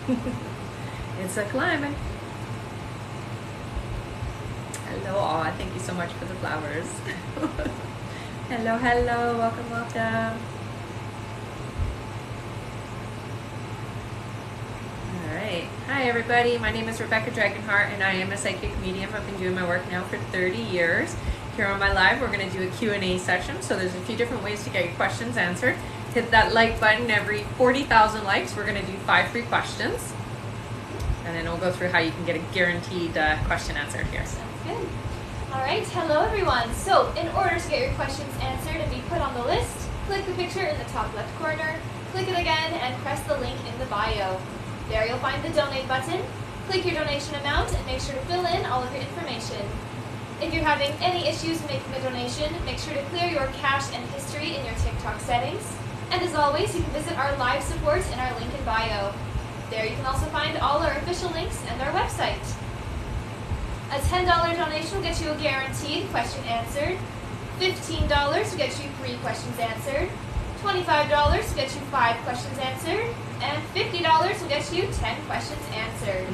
It's a climbing. Hello, Aw. Thank you so much for the flowers. Hello, hello. Welcome, welcome. All right. Hi, everybody. My name is Rebecca Dragonheart, and I am a psychic medium. I've been doing my work now for 30 years. Here on my live, we're going to do a Q&A section. So there's a few different ways to get your questions answered. Hit that like button. Every 40,000 likes, we're going to do 5 free questions. And then we'll go through how you can get a guaranteed question answered here. Sounds good. All right, hello everyone. So in order to get your questions answered and be put on the list, click the picture in the top left corner, click it again, and press the link in the bio. There you'll find the donate button. Click your donation amount and make sure to fill in all of your information. If you're having any issues making a donation, make sure to clear your cache and history in your TikTok settings. And as always, you can visit our live support in our link in bio. There you can also find all our official links and our website. A $10 donation will get you a guaranteed question answered. $15 will get you 3 questions answered. $25 will get you 5 questions answered. And $50 will get you 10 questions answered.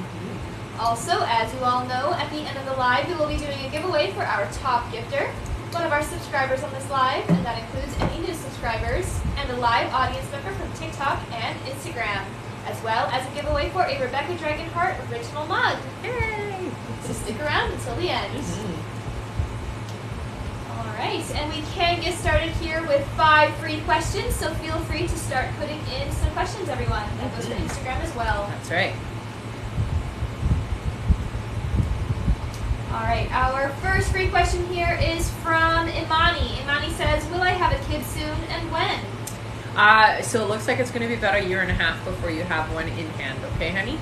Also, as you all know, at the end of the live, we will be doing a giveaway for our top gifter, one of our subscribers on this live, and that includes any new subscribers, and a live audience member from TikTok and Instagram, as well as a giveaway for a Rebecca Dragonheart original mug. Yay! So stick around until the end. All right, and we can get started here with 5 free questions, so feel free to start putting in some questions, everyone. That goes for Instagram as well. That's right. All right, our first free question here is from Imani. Imani says, will I have a kid soon, and when? So it looks like it's going to be about 1.5 years before you have one in hand. Okay, honey?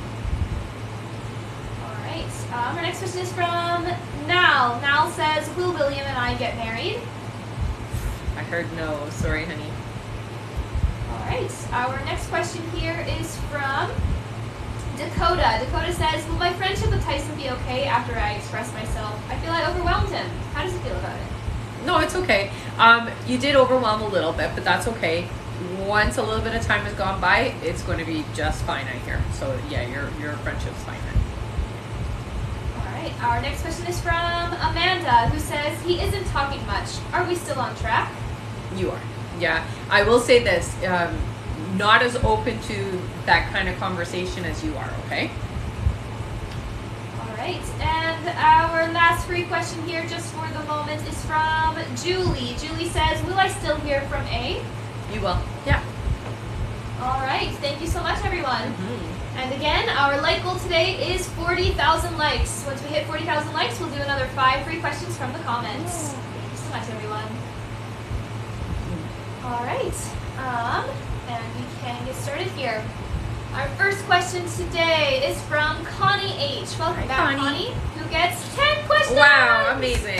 All right. Our next question is from Nal. Nal says, will William and I get married? I heard no. Sorry, honey. All right. Our next question here is from Dakota. Dakota says, will my friendship with Tyson be okay after I express myself? I feel I overwhelmed him. How does he feel about it? No, it's okay. You did overwhelm a little bit, but that's okay. Once a little bit of time has gone by, it's going to be just fine, I hear. So yeah, your friendship's fine then. All right. Our next question is from Amanda, who says, he isn't talking much. Are we still on track? You are. Yeah. I will say this. Not as open to that kind of conversation as you are, okay? All right, and our last free question here just for the moment is from Julie. Julie says, will I still hear from A? You will. Yeah. All right, thank you so much, everyone. And again, our like goal today is 40,000 likes. Once we hit 40,000 likes, we'll do another 5 free questions from the comments. Thank you so much, everyone. All right, and we can get started here. Our first question today is from Connie H. Welcome back, Connie, who gets 10 questions. Wow, amazing.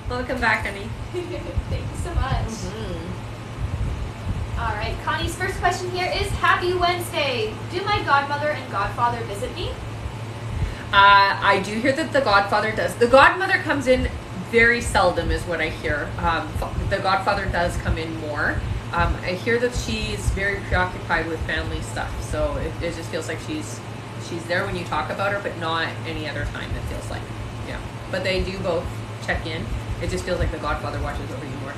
Welcome back, honey. Thank you so much. All right, Connie's first question here is, happy Wednesday. Do my godmother and godfather visit me? I do hear that the godfather does. The godmother comes in very seldom is what I hear. The godfather does come in more. I hear that she's very preoccupied with family stuff, so it just feels like she's there when you talk about her, but not any other time, it feels like. Yeah, but they do both check in. It just feels like the godfather watches over you more.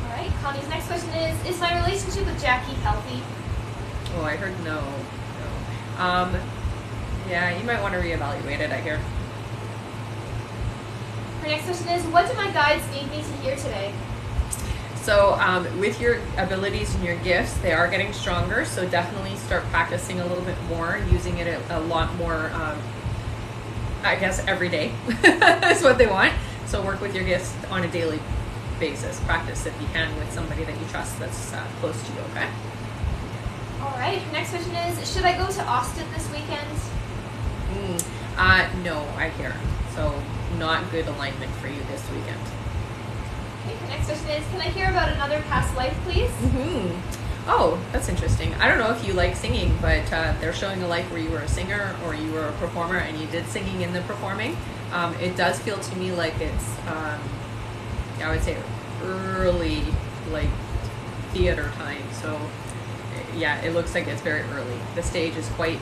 All right, Connie's next question is my relationship with Jackie healthy? Oh, I heard no. Yeah, you might want to reevaluate it, I hear. Her next question is, what do my guides need me to hear today? So with your abilities and your gifts, they are getting stronger. So definitely start practicing a little bit more, using it a lot more, I guess, every day is what they want. So work with your gifts on a daily basis. Practice if you can with somebody that you trust that's close to you, okay? All right, her next question is, should I go to Austin this weekend? No, I hear. So not good alignment for you this weekend. Okay, the next question is, can I hear about another past life, please? Oh, that's interesting. I don't know if you like singing, but they're showing a life where you were a singer or you were a performer and you did singing in the performing. It does feel to me like it's, I would say, early, like, theater time. So yeah, it looks like it's very early. The stage is quite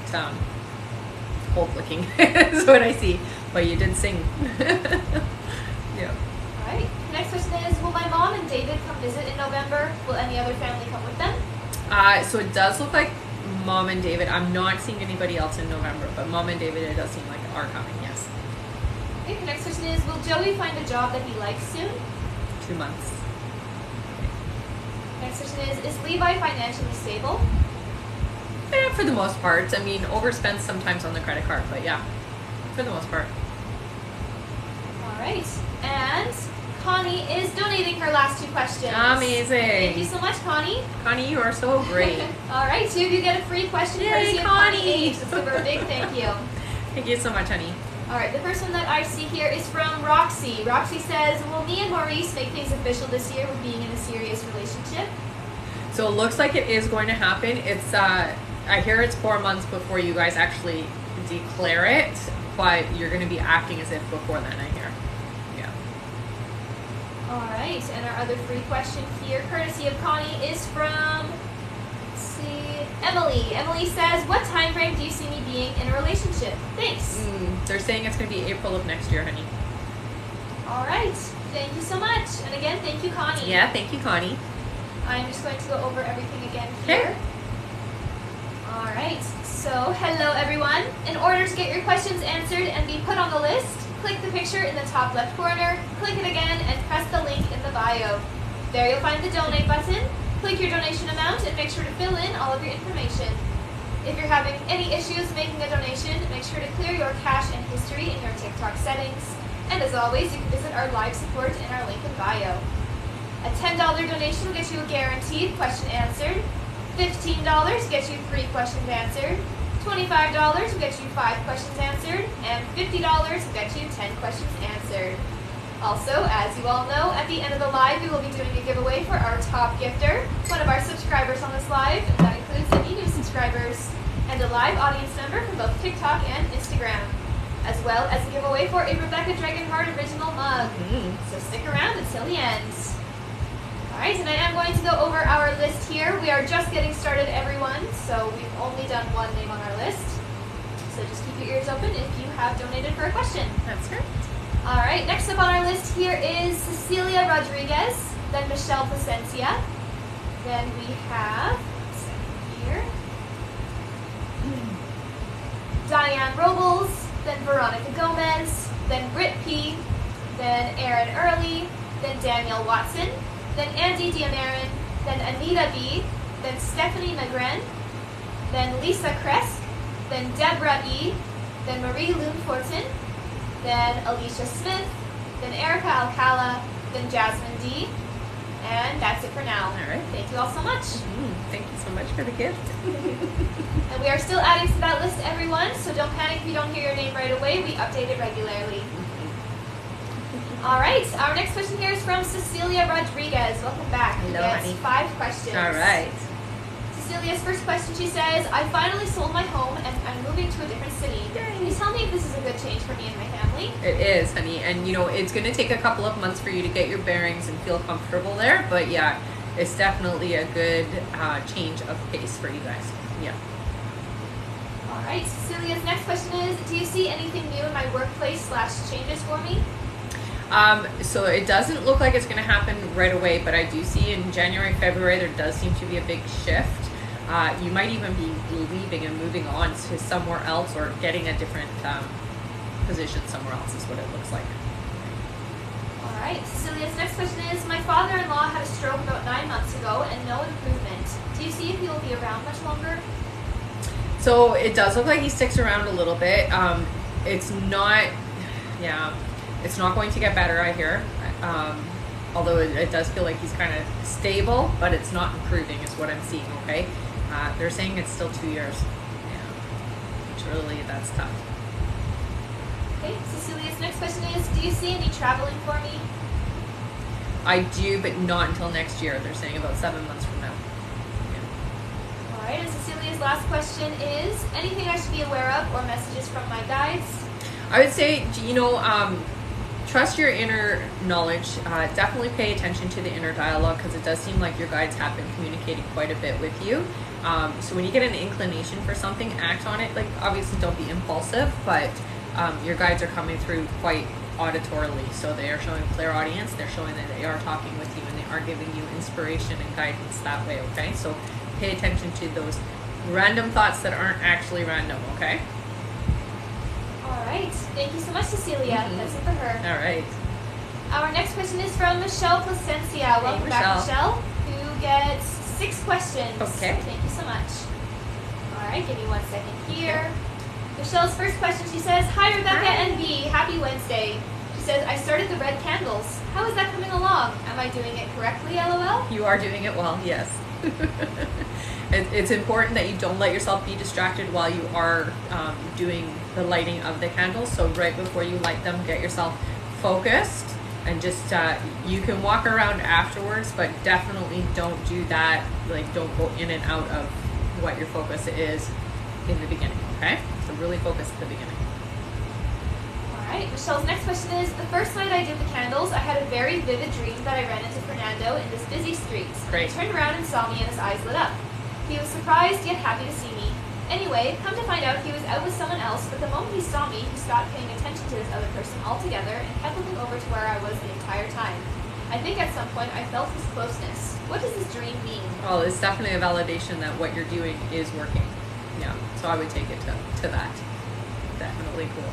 old looking is what I see. But you did sing. Yeah. All right. Next question is, will my mom and David come visit in November? Will any other family come with them? So it does look like Mom and David. I'm not seeing anybody else in November, but Mom and David, it does seem like are coming, yes. Okay, the next question is, will Joey find a job that he likes soon? 2 months. Next question is Levi financially stable? Yeah, for the most part. I mean, overspends sometimes on the credit card, but yeah, for the most part. All right. And Connie is donating her last 2 questions. Amazing. Thank you so much, Connie. Connie, you are so great. All right, 2 of you get a free question. Yay, courtesy of Connie. H. Let's give her a big thank you. Thank you so much, honey. All right, the first one that I see here is from Roxy. Roxy says, will me and Maurice make things official this year with being in a serious relationship? So it looks like it is going to happen. It's I hear it's 4 months before you guys actually declare it, but you're going to be acting as if before then, I hear. Yeah. All right, and our other free question here, courtesy of Connie, is from, let's see, Emily. Emily says, what time frame do you see me being in a relationship? Thanks. They're saying it's going to be April of next year, honey. All right, thank you so much. And again, thank you, Connie. Yeah, thank you, Connie. I'm just going to go over everything again here. Okay. All right, so hello everyone. In order to get your questions answered and be put on the list, click the picture in the top left corner, click it again, and press the link in the bio. There you'll find the donate button. Click your donation amount and make sure to fill in all of your information. If you're having any issues making a donation, make sure to clear your cache and history in your TikTok settings. And as always, you can visit our live support in our link in bio. A $10 donation will get you a guaranteed question answered. $15 gets you 3 questions answered. $25 will get you 5 questions answered. And $50 will get you 10 questions answered. Also, as you all know, at the end of the live, we will be doing a giveaway for our top gifter, one of our subscribers on this live, and that includes any new subscribers, and a live audience member from both TikTok and Instagram, as well as a giveaway for a Rebecca Dragonheart original mug. So stick around until the end. Alright, and I am going to go over our list here. We are just getting started, everyone, so we've only done one name on our list. So just keep your ears open if you have donated for a question. That's right. Alright, next up on our list here is Cecilia Rodriguez, then Michelle Placencia, then we have, here, Diane Robles, then Veronica Gomez, then Britt P, then Aaron Early, then Danielle Watson, then Andy Diamarin, then Anita B, then Stephanie Magren, then Lisa Kresk, then Deborah E, then Marie Loon Fortin, then Alicia Smith, then Erica Alcala, then Jasmine D, and that's it for now. All right. Thank you all so much. Thank you so much for the gift. And we are still adding to that list, everyone, so don't panic if you don't hear your name right away. We update it regularly. All right, our next question here is from Cecilia Rodriguez. Welcome back. Hello, Yes, honey. 5 questions. All right. Cecilia's first question, she says, I finally sold my home and I'm moving to a different city. Can you tell me if this is a good change for me and my family? It is, honey, and you know it's going to take a couple of months for you to get your bearings and feel comfortable there. But yeah, it's definitely a good change of pace for you guys. Yeah. All right, Cecilia's next question is, do you see anything new in my workplace / changes for me? So it doesn't look like it's going to happen right away, but I do see in January, February, there does seem to be a big shift. You might even be leaving and moving on to somewhere else or getting a different position somewhere else is what it looks like. All right, Cecilia's next question is, my father-in-law had a stroke about 9 months ago and no improvement. Do you see if he will be around much longer? So it does look like he sticks around a little bit. It's not, yeah, it's not going to get better, I hear. Although it does feel like he's kind of stable, but it's not improving is what I'm seeing, okay? They're saying it's still 2 years. Yeah, which really, that's tough. Okay, Cecilia's next question is, do you see any traveling for me? I do, but not until next year. They're saying about 7 months from now. All right, and Cecilia's last question is, anything I should be aware of or messages from my guides? I would say, you know, trust your inner knowledge. Definitely pay attention to the inner dialogue because it does seem like your guides have been communicating quite a bit with you. So when you get an inclination for something, act on it. Like, obviously don't be impulsive, but your guides are coming through quite auditorily. So they are showing clairaudience, they're showing that they are talking with you, and they are giving you inspiration and guidance that way, okay? So pay attention to those random thoughts that aren't actually random, okay? All right. Thank you so much, Cecilia. That's it for her. All right. Our next question is from Michelle Placencia. Welcome back, Michelle, who gets 6 questions. Okay. Thank you so much. All right, give me 1 second here. Michelle's first question, she says, "Hi, Rebecca and B. Happy Wednesday." She says, "I started the red candles. How is that coming along? Am I doing it correctly, LOL?" You are doing it well, yes. It's important that you don't let yourself be distracted while you are doing the lighting of the candles. So right before you light them, get yourself focused, and just you can walk around afterwards, but definitely don't do that. Like, don't go in and out of what your focus is in the beginning, okay? So really focus at the beginning. All right, Michelle's next question is, "The first night I did the candles, I had a very vivid dream that I ran into Fernando in this busy street. Great. He turned around and saw me and his eyes lit up. He was surprised yet happy to see me. Anyway, come to find out he was out with someone else, but the moment he saw me, he stopped paying attention to this other person altogether and kept looking over to where I was the entire time. I think at some point I felt his closeness. What does this dream mean?" Well, it's definitely a validation that what you're doing is working. Yeah, so I would take it to that. Definitely cool.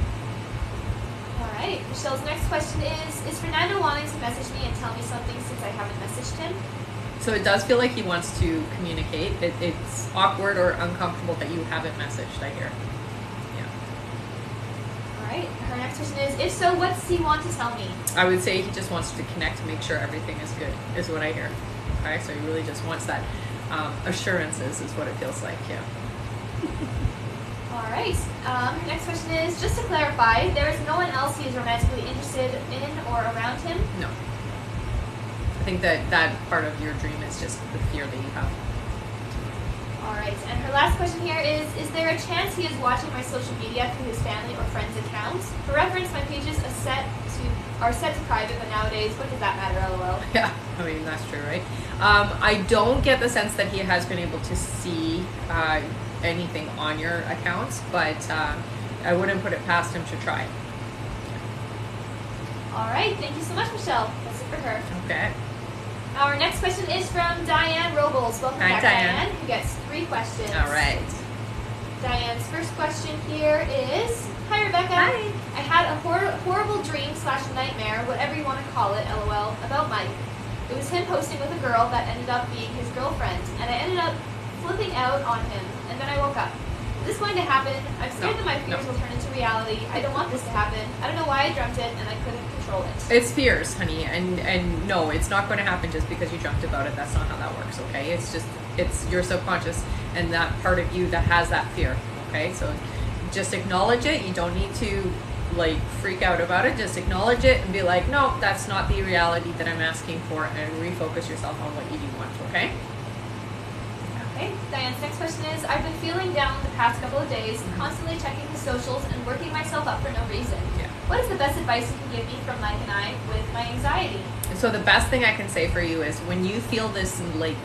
All right, Michelle's next question is Fernando wanting to message me and tell me something since I haven't messaged him? So it does feel like he wants to communicate. It's awkward or uncomfortable that you haven't messaged, I hear. Yeah. All right, her next question is, "If so, what does he want to tell me?" I would say he just wants to connect to make sure everything is good, is what I hear. Okay, so he really just wants that assurances is what it feels like, yeah. All right, her next question is, "Just to clarify, there is no one else he is romantically interested in or around him?" No. I think that part of your dream is just the fear that you have. All right, and her last question here is there a chance he is watching my social media through his family or friends' accounts? For reference, my pages are set to private, but nowadays, what does that matter, LOL? Yeah, I mean, that's true, right? I don't get the sense that he has been able to see anything on your accounts, but I wouldn't put it past him to try. All right, thank you so much, Michelle. That's it for her. Okay. Our next question is from Diane Robles. Welcome back, Diane, who gets 3 questions. All right. Diane's first question here is, "Hi, Rebecca. Hi. I had a horrible dream/nightmare, whatever you want to call it, LOL, about Mike. It was him posting with a girl that ended up being his girlfriend, and I ended up flipping out on him, and then I woke up. Is this going to happen? I'm scared that my fears will turn into reality. I don't want this to happen. I don't know why I dreamt it, and I couldn't control it." It's fears, honey, and no, it's not going to happen just because you dreamt about it. That's not how that works, okay? It's your subconscious and that part of you that has that fear, okay? So just acknowledge it. You don't need to like freak out about it. Just acknowledge it and be like, no, that's not the reality that I'm asking for, and refocus yourself on what you do want, okay? Okay, Diane's next question is, "I've been feeling down the past couple of days, constantly checking the socials and working myself up for no reason. Yeah. What is the best advice you can give me from Mike and I with my anxiety?" So the best thing I can say for you is when you feel this like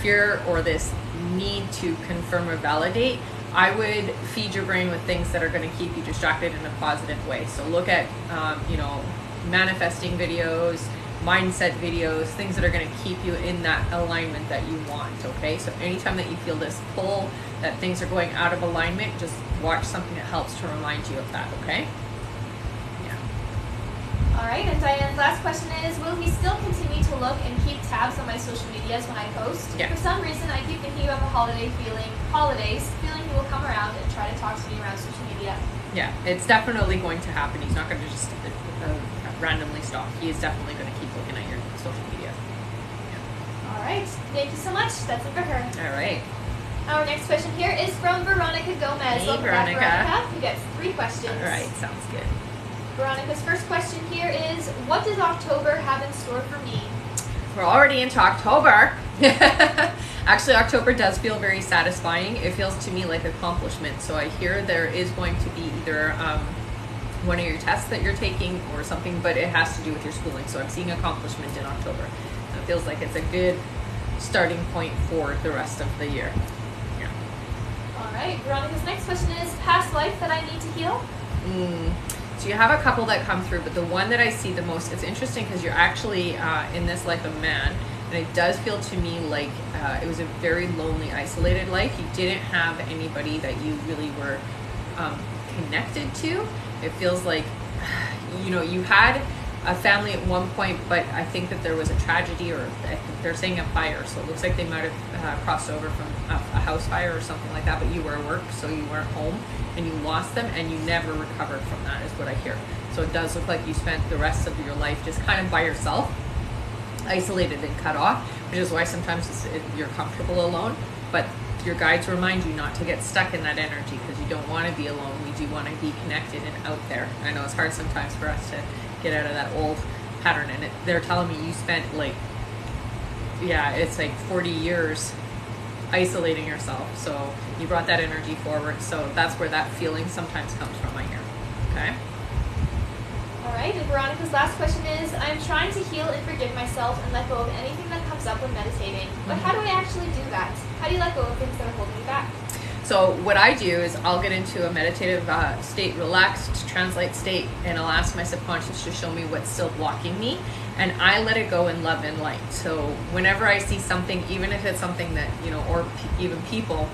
fear or this need to confirm or validate, I would feed your brain with things that are going to keep you distracted in a positive way. So look at, manifesting videos, mindset videos, things that are going to keep you in that alignment that you want, okay? So anytime that you feel this pull, that things are going out of alignment, just watch something that helps to remind you of that, okay? All right, and Diane's last question is, "Will he still continue to look and keep tabs on my social medias when I post? Yeah. For some reason, I keep thinking about the holidays, feeling he will come around and try to talk to me around social media." Yeah, it's definitely going to happen. He's not going to just randomly stop. He is definitely going to keep looking at your social media. All right, thank you so much. That's it for her. All right. Our next question here is from Veronica Gomez. Hey, Welcome back, Veronica. Veronica, who gets 3 questions. All right, sounds good. Veronica's first question here is, "What does October have in store for me?" We're already into October. Actually, October does feel very satisfying. It feels to me like accomplishment. So I hear there is going to be either one of your tests that you're taking or something, but it has to do with your schooling. So I'm seeing accomplishment in October. It feels like it's a good starting point for the rest of the year. All right. Veronica's next question is past life that I need to heal. So you have a couple that come through, but the one that I see the most, it's interesting because you're actually in this life a man, and it does feel to me like it was a very lonely, isolated life. You didn't have anybody that you really were connected to. It feels like, you had a family at one point, but I think that there was a tragedy, or they're saying a fire, so it looks like they might have crossed over from a house fire or something like that, but you were at work, so you weren't home, and you lost them, and you never recovered from that, is what I hear. So it does look like you spent the rest of your life just kind of by yourself, isolated and cut off, which is why sometimes you're comfortable alone, but your guides remind you not to get stuck in that energy, because you don't want to be alone. We do want to be connected and out there. I know it's hard sometimes for us to get out of that old pattern, and they're telling me you spent it's like 40 years isolating yourself, so you brought that energy forward, so that's where that feeling sometimes comes from, I hear. Okay. All right, and Veronica's last question is, I'm trying to heal and forgive myself and let go of anything that comes up when meditating, but how do I actually do that? How do you let go of things that are holding you back? So what I do is I'll get into a meditative state, relaxed, translate state, and I'll ask my subconscious to show me what's still blocking me, and I let it go in love and light. So whenever I see something, even if it's something that, or even people,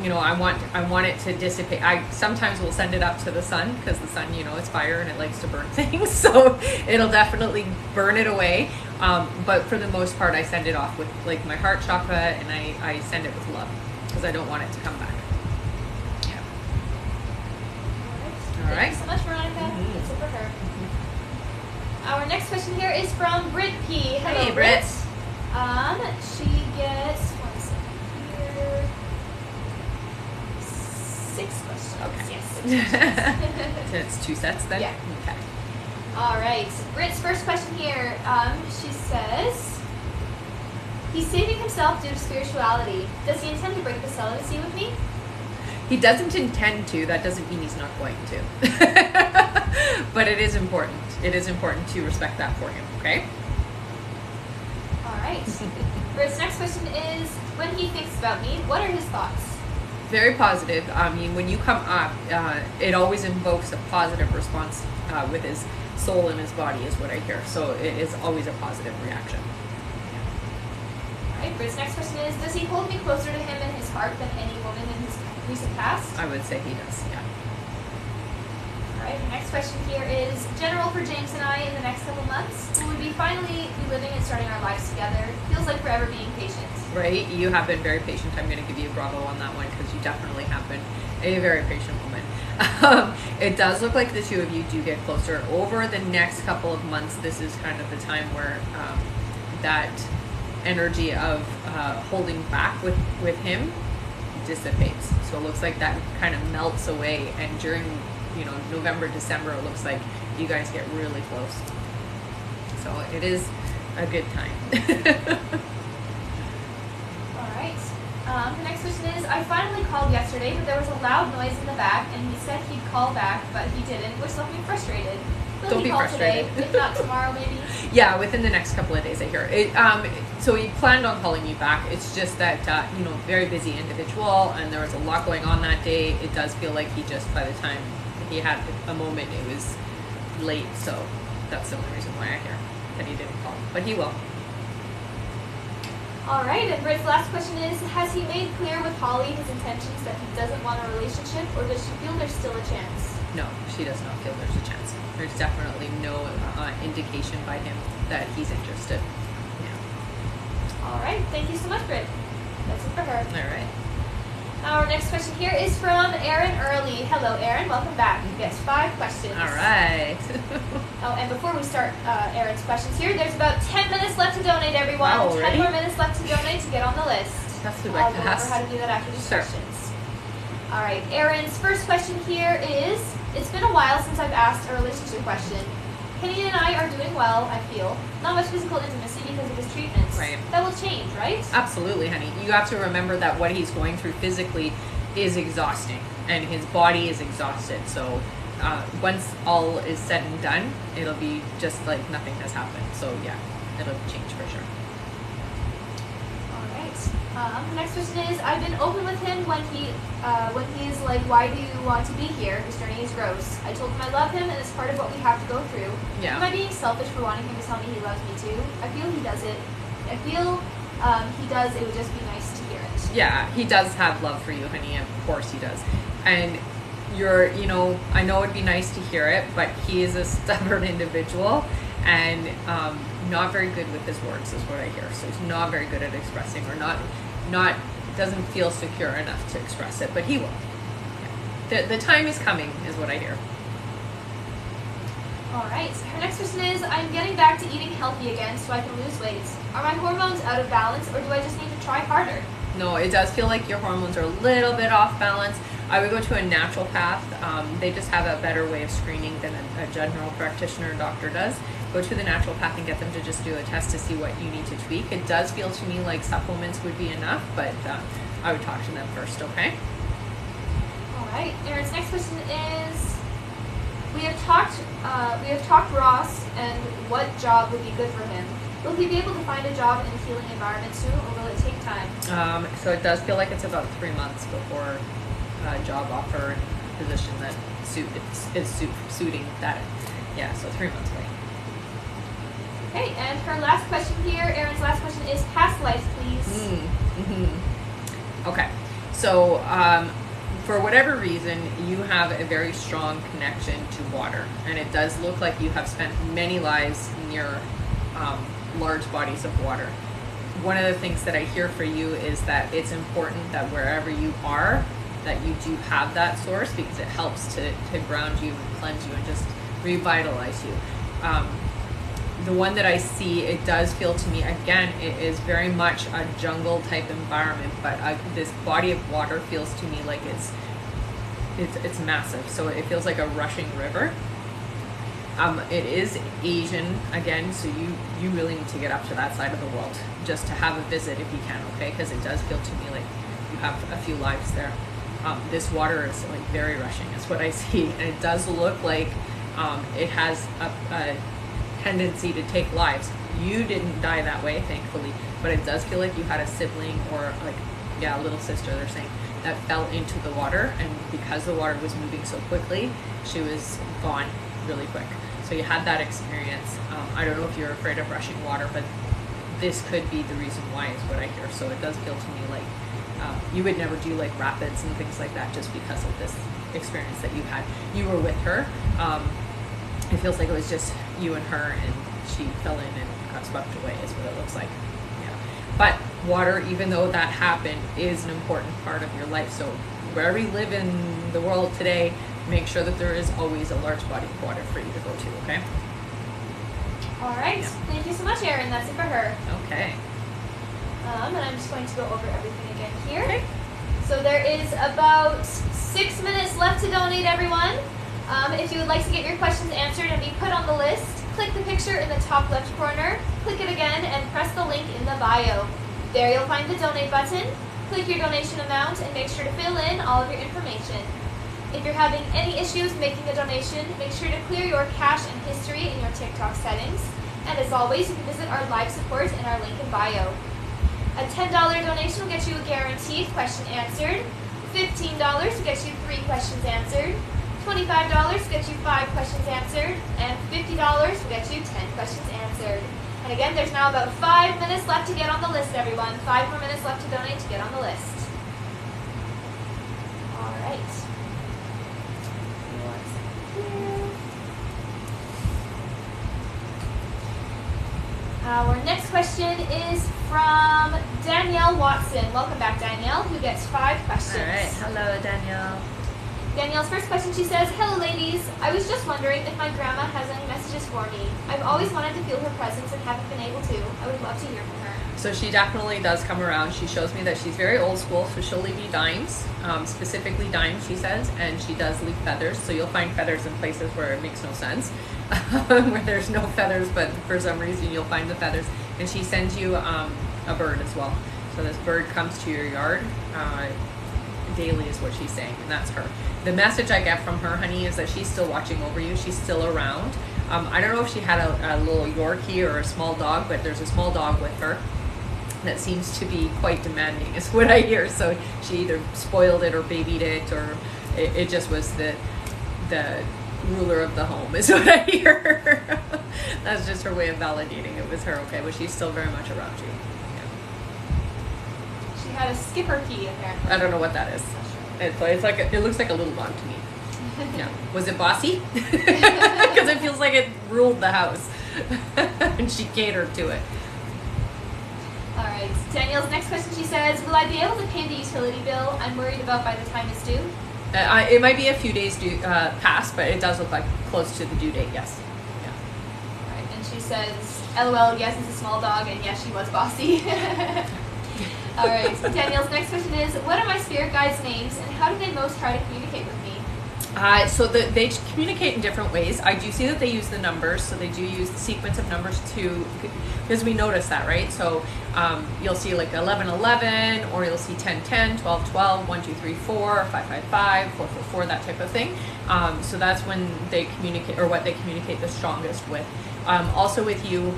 I want it to dissipate. I sometimes will send it up to the sun, because the sun, it's fire and it likes to burn things, so it'll definitely burn it away. But for the most part, I send it off with like my heart chakra, and I send it with love, because I don't want it to come back. All right. Thank you so much, Veronica. That's it for her. Our next question here is from Britt P. Hello, Hey, Britt. She gets, one second here, 6 questions. Okay. Yes, 6 questions. So it's 2 sets then? Yeah. Okay. All right. Britt's first question here, she says, he's saving himself due to spirituality. Does he intend to break the celibacy with me? He doesn't intend to. That doesn't mean he's not going to. But it is important. It is important to respect that for him, okay? All right. Britt's next question is, when he thinks about me, what are his thoughts? Very positive. I mean, when you come up, it always invokes a positive response with his soul and his body, is what I hear. So it is always a positive reaction. All right. Britt's next question is, does he hold me closer to him in his heart than any woman in his recent past? I would say he does, yeah. All right, the next question here is, general for James and I in the next couple months, will we finally be living and starting our lives together? Feels like forever being patient. Right, you have been very patient. I'm going to give you a bravo on that one, because you definitely have been a very patient woman. It does look like the two of you do get closer. Over the next couple of months, this is kind of the time where that energy of holding back with him dissipates. So it looks like that kind of melts away, and during November, December, it looks like you guys get really close. So it is a good time. All right. The next question is, I finally called yesterday, but there was a loud noise in the back, and he said he'd call back, but he didn't, which left me frustrated. Will Don't he be call frustrated. today, if not tomorrow maybe? Yeah, within the next couple of days, I hear it. So he planned on calling you back. It's just that very busy individual, and there was a lot going on that day. It does feel like he just, by the time he had a moment, it was late. So that's the only reason why I hear that he didn't call, but he will. All right, and Britt's last question is, has he made clear with Holly his intentions that he doesn't want a relationship, or does she feel there's still a chance? No, she does not feel there's a chance. There's definitely no indication by him that he's interested. Yeah. All right, thank you so much, Britt. That's it for her. All right. Our next question here is from Erin Early. Hello, Erin. Welcome back. You get 5 questions. All right. Oh, and before we start Erin's questions here, there's about 10 minutes left to donate, everyone. Wow, 10 already? more minutes left to donate to get on the list. That's the I'll right go over how to do that after these Sure. questions. All right, Erin's first question here is, it's been a while since I've asked a relationship question. Kenny and I are doing well, I feel. Not much physical intimacy because of his treatments. Right. That will change, right? Absolutely, honey. You have to remember that what he's going through physically is exhausting, and his body is exhausted. So once all is said and done, it'll be just like nothing has happened. So yeah, it'll change for sure. All right. The next question is, I've been open with him when he when he's like, why do you want to be here? His journey is gross. I told him I love him and it's part of what we have to go through. Yeah. Am I being selfish for wanting him to tell me he loves me too? I feel he does it. I feel he does. It would just be nice to hear it. Yeah, he does have love for you, honey. Of course he does. And you're, you know, I know it'd be nice to hear it, but he is a stubborn individual and not very good with his words is what I hear. So he's not very good at expressing, or not doesn't feel secure enough to express it, but he will. Yeah. The time is coming is what I hear. Alright, her next question is, I'm getting back to eating healthy again so I can lose weight. Are my hormones out of balance, or do I just need to try harder? No, it does feel like your hormones are a little bit off balance. I would go to a naturopath. They just have a better way of screening than a general practitioner or doctor does. Go to the naturopath and get them to just do a test to see what you need to tweak. It does feel to me like supplements would be enough, but I would talk to them first, okay? Alright, Aaron's next question is, we have talked Ross and what job would be good for him. Will he be able to find a job in a healing environment soon, or will it take time? So it does feel like it's about 3 months before a job offer and position that is suiting that. Yeah, so 3 months away. Okay, and her last question here, Erin's last question is past life, please. Okay, so for whatever reason, you have a very strong connection to water, and it does look like you have spent many lives near large bodies of water. One of the things that I hear for you is that it's important that wherever you are, that you do have that source, because it helps to ground you and cleanse you and just revitalize you. The one that I see, it does feel to me, again, it is very much a jungle type environment, but this body of water feels to me like it's massive. So it feels like a rushing river. It is Asian again, so you really need to get up to that side of the world just to have a visit if you can, okay? Because it does feel to me like you have a few lives there. This water is like very rushing, is what I see, and it does look like it has a tendency to take lives. You didn't die that way, thankfully, but it does feel like you had a sibling or a little sister, they're saying, that fell into the water, and because the water was moving so quickly, she was gone really quick. So you had that experience. I don't know if you're afraid of rushing water, but this could be the reason why, is what I hear. So it does feel to me like you would never do like rapids and things like that just because of this experience that you had. You were with her. It feels like it was just you and her, and she fell in and got swept away, is what it looks like. Yeah. But water, even though that happened, is an important part of your life. So wherever you live in the world today, make sure that there is always a large body of water for you to go to, okay? All right. Yeah. Thank you so much, Erin. That's it for her. Okay. And I'm just going to go over everything again here. Okay. So there is about 6 minutes left to donate, everyone. If you would like to get your questions answered and be put on the list, click the picture in the top left corner, click it again, and press the link in the bio. There you'll find the donate button. Click your donation amount and make sure to fill in all of your information. If you're having any issues making a donation, make sure to clear your cache and history in your TikTok settings. And as always, you can visit our live support in our link in bio. A $10 donation will get you a guaranteed question answered. $15 will get you 3 questions answered. $25 will get you 5 questions answered. And $50 will get you 10 questions answered. And again, there's now about 5 minutes left to get on the list, everyone. 5 more minutes left to donate to get on the list. All right. Our next question is from Danielle Watson. Welcome back, Danielle, who gets 5 questions. All right. Hello, Danielle. Danielle's first question, she says, hello ladies, I was just wondering if my grandma has any messages for me. I've always wanted to feel her presence and haven't been able to. I would love to hear from her. So she definitely does come around. She shows me that she's very old school, so she'll leave you dimes, specifically dimes, she says, and she does leave feathers. So you'll find feathers in places where it makes no sense, where there's no feathers, but for some reason you'll find the feathers. And she sends you a bird as well. So this bird comes to your yard daily, is what she's saying, and that's her. The message I get from her, honey, is that she's still watching over you. She's still around. I don't know if she had a little Yorkie or a small dog, but there's a small dog with her. that seems to be quite demanding, is what I hear. So she either spoiled it or babied it, or it just was the ruler of the home, is what I hear. That's just her way of validating it was her. Okay, but she's still very much around you. Yeah. She had a skipper key, apparently. I don't know what that is. It's like it looks like a little dog to me. Yeah. Was it bossy? Because it feels like it ruled the house, and she catered to it. All right. Danielle's next question, she says, will I be able to pay the utility bill I'm worried about by the time it's due? It might be a few days past, but it does look like close to the due date, yes. Yeah. All right. And she says, LOL, yes, it's a small dog, and yes, she was bossy. All right. Danielle's next question is, what are my spirit guides' names, and how do they most try to communicate with me? So they communicate in different ways. I do see that they use the numbers, so they do use the sequence of numbers too, because we notice that, right? So you'll see like 1111, or you'll see 1010, 1212, 1234, 555, 444, that type of thing. So that's when they communicate, or what they communicate the strongest with. Also with you,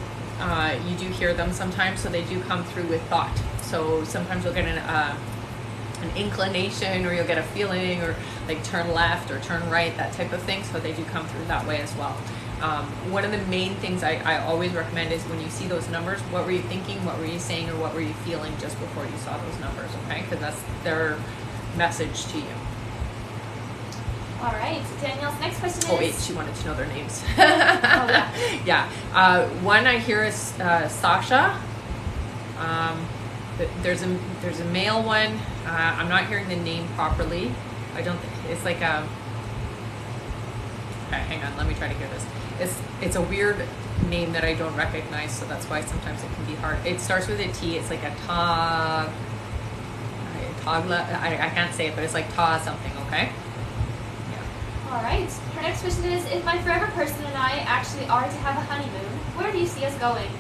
you do hear them sometimes, so they do come through with thought. So sometimes you'll get an inclination, or you'll get a feeling, or like turn left or turn right, that type of thing. So they do come through that way as well. One of the main things I always recommend is when you see those numbers, what were you thinking, what were you saying, or what were you feeling just before you saw those numbers, okay? Because that's their message to you. All right. Danielle's next question is... Oh wait, she wanted to know their names. Oh, yeah. Yeah. One I hear is Sasha. There's a male one. I'm not hearing the name properly. I don't think it's like a. Okay, hang on. Let me try to hear this. It's a weird name that I don't recognize, so that's why sometimes it can be hard. It starts with a T. It's like a Togla. I can't say it, but it's like Ta something. Okay. Yeah. All right. Her next question is, if my forever person and I actually are to have a honeymoon, where do you see us going?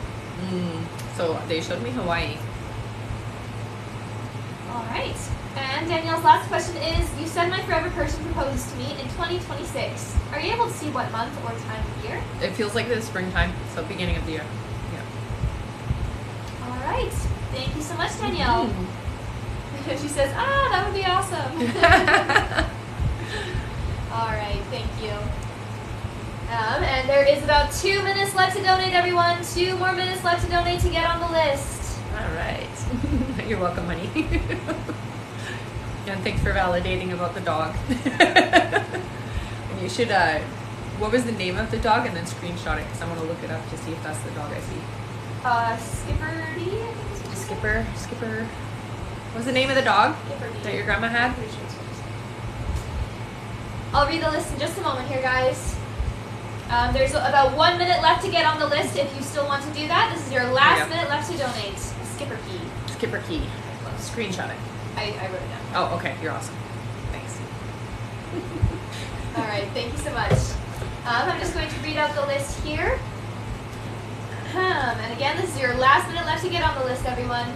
So they showed me Hawaii. All right. And Danielle's last question is, you said my forever person proposes to me in 2026. Are you able to see what month or time of year? It feels like the springtime, so beginning of the year. Yeah. All right. Thank you so much, Danielle. She says, that would be awesome. All right. Thank you. And there is about 2 minutes left to donate, everyone. 2 more minutes left to donate to get on the list. All right. You're welcome, honey. And thanks for validating about the dog. And you should, what was the name of the dog? And then screenshot it, because I want to look it up to see if that's the dog I see. Skipper D, I think is what it said. Skipper. What was the name of the dog Skipper D. that your grandma had? Pretty sure it's what it said. I'll read the list in just a moment here, guys. There's about 1 minute left to get on the list if you still want to do that. This is your last minute left to donate. Skipper Key. Skipper Key. Screenshot it. I wrote it down. Oh, okay. You're awesome. Thanks. All right. Thank you so much. I'm just going to read out the list here. And again, this is your last minute left to get on the list, everyone.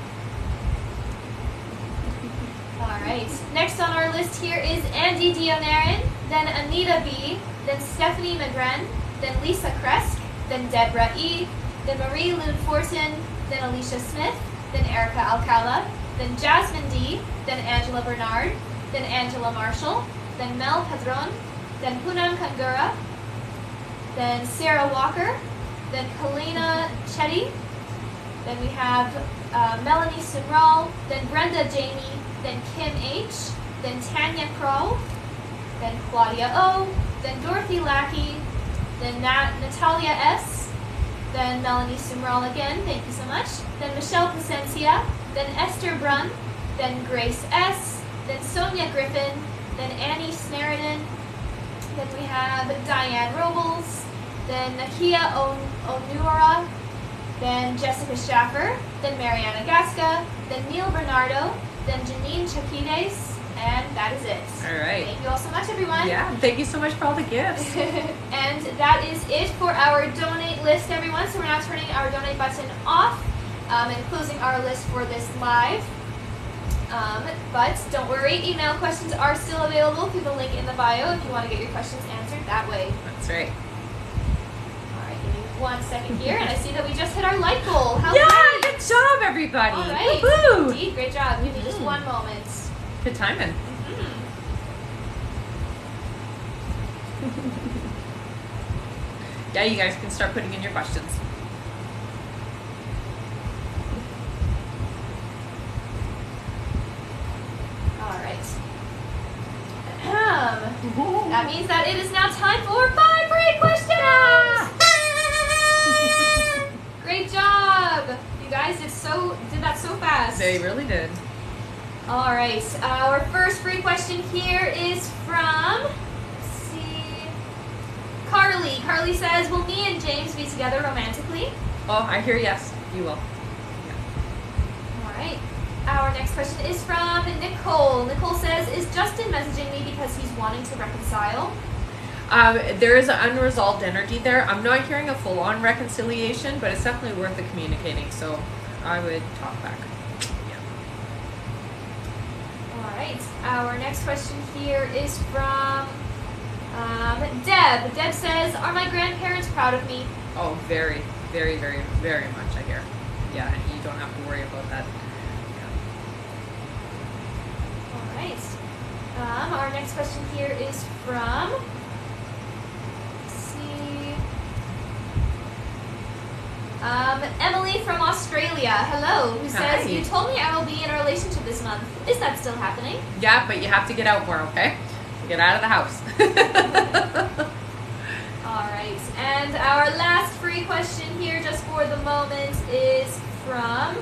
All right. Next on our list here is Andy Dionarin, then Anita B., then Stephanie Magren, then Lisa Kresk, then Deborah E., then Marie Lune Fortin, then Alicia Smith, then Erica Alcala, then Jasmine D., then Angela Bernard, then Angela Marshall, then Mel Padron, then Punam Kangura, then Sarah Walker, then Helena Chetty, then we have Melanie Simral, then Brenda Jamie, then Kim H., then Tanya Kroll, then Claudia O., then Dorothy Lackey, then Natalia S., then Melanie Simral again, thank you so much, then Michelle Placencia, then Esther Brunn, then Grace S., then Sonia Griffin, then Annie Sneridan, then we have Diane Robles, then Nakia Onura, then Jessica Schaffer, then Mariana Gasca, then Neil Bernardo, then Janine Chakides, and that is it. All right. Thank you all so much, everyone. Yeah, thank you so much for all the gifts. And that is it for our donate list, everyone. So we're now turning our donate button off and closing our list for this live. But don't worry, email questions are still available through the link in the bio if you want to get your questions answered that way. That's right. All right, give me 1 second here, and I see that we just hit our like goal. How yeah, great! I did job, everybody. All right. Woohoo! Indeed, great job. Give me just one moment. Good timing. Yeah, you guys can start putting in your questions. All right. That means that it is now time for 5 great questions. Great job. You guys did that so fast. They really did. All right. Our first free question here is from, let's see, Carly. Carly says, will me and James be together romantically? Oh, I hear yes. You will. All right. Our next question is from Nicole. Nicole says, is Justin messaging me because he's wanting to reconcile? There is an unresolved energy there. I'm not hearing a full-on reconciliation, but it's definitely worth the communicating. So I would talk back. Yeah. All right. Our next question here is from Deb. Deb says, are my grandparents proud of me? Oh, very, very, very, very much, I hear. Yeah, and you don't have to worry about that. Yeah. All right. Our next question here is from, let's see, Emily from Australia. Hello. Who says, Hi. you told me I will be in a relationship this month. Is that still happening? Yeah, but you have to get out more, okay? Get out of the house. All right. And our last free question here, just for the moment, is from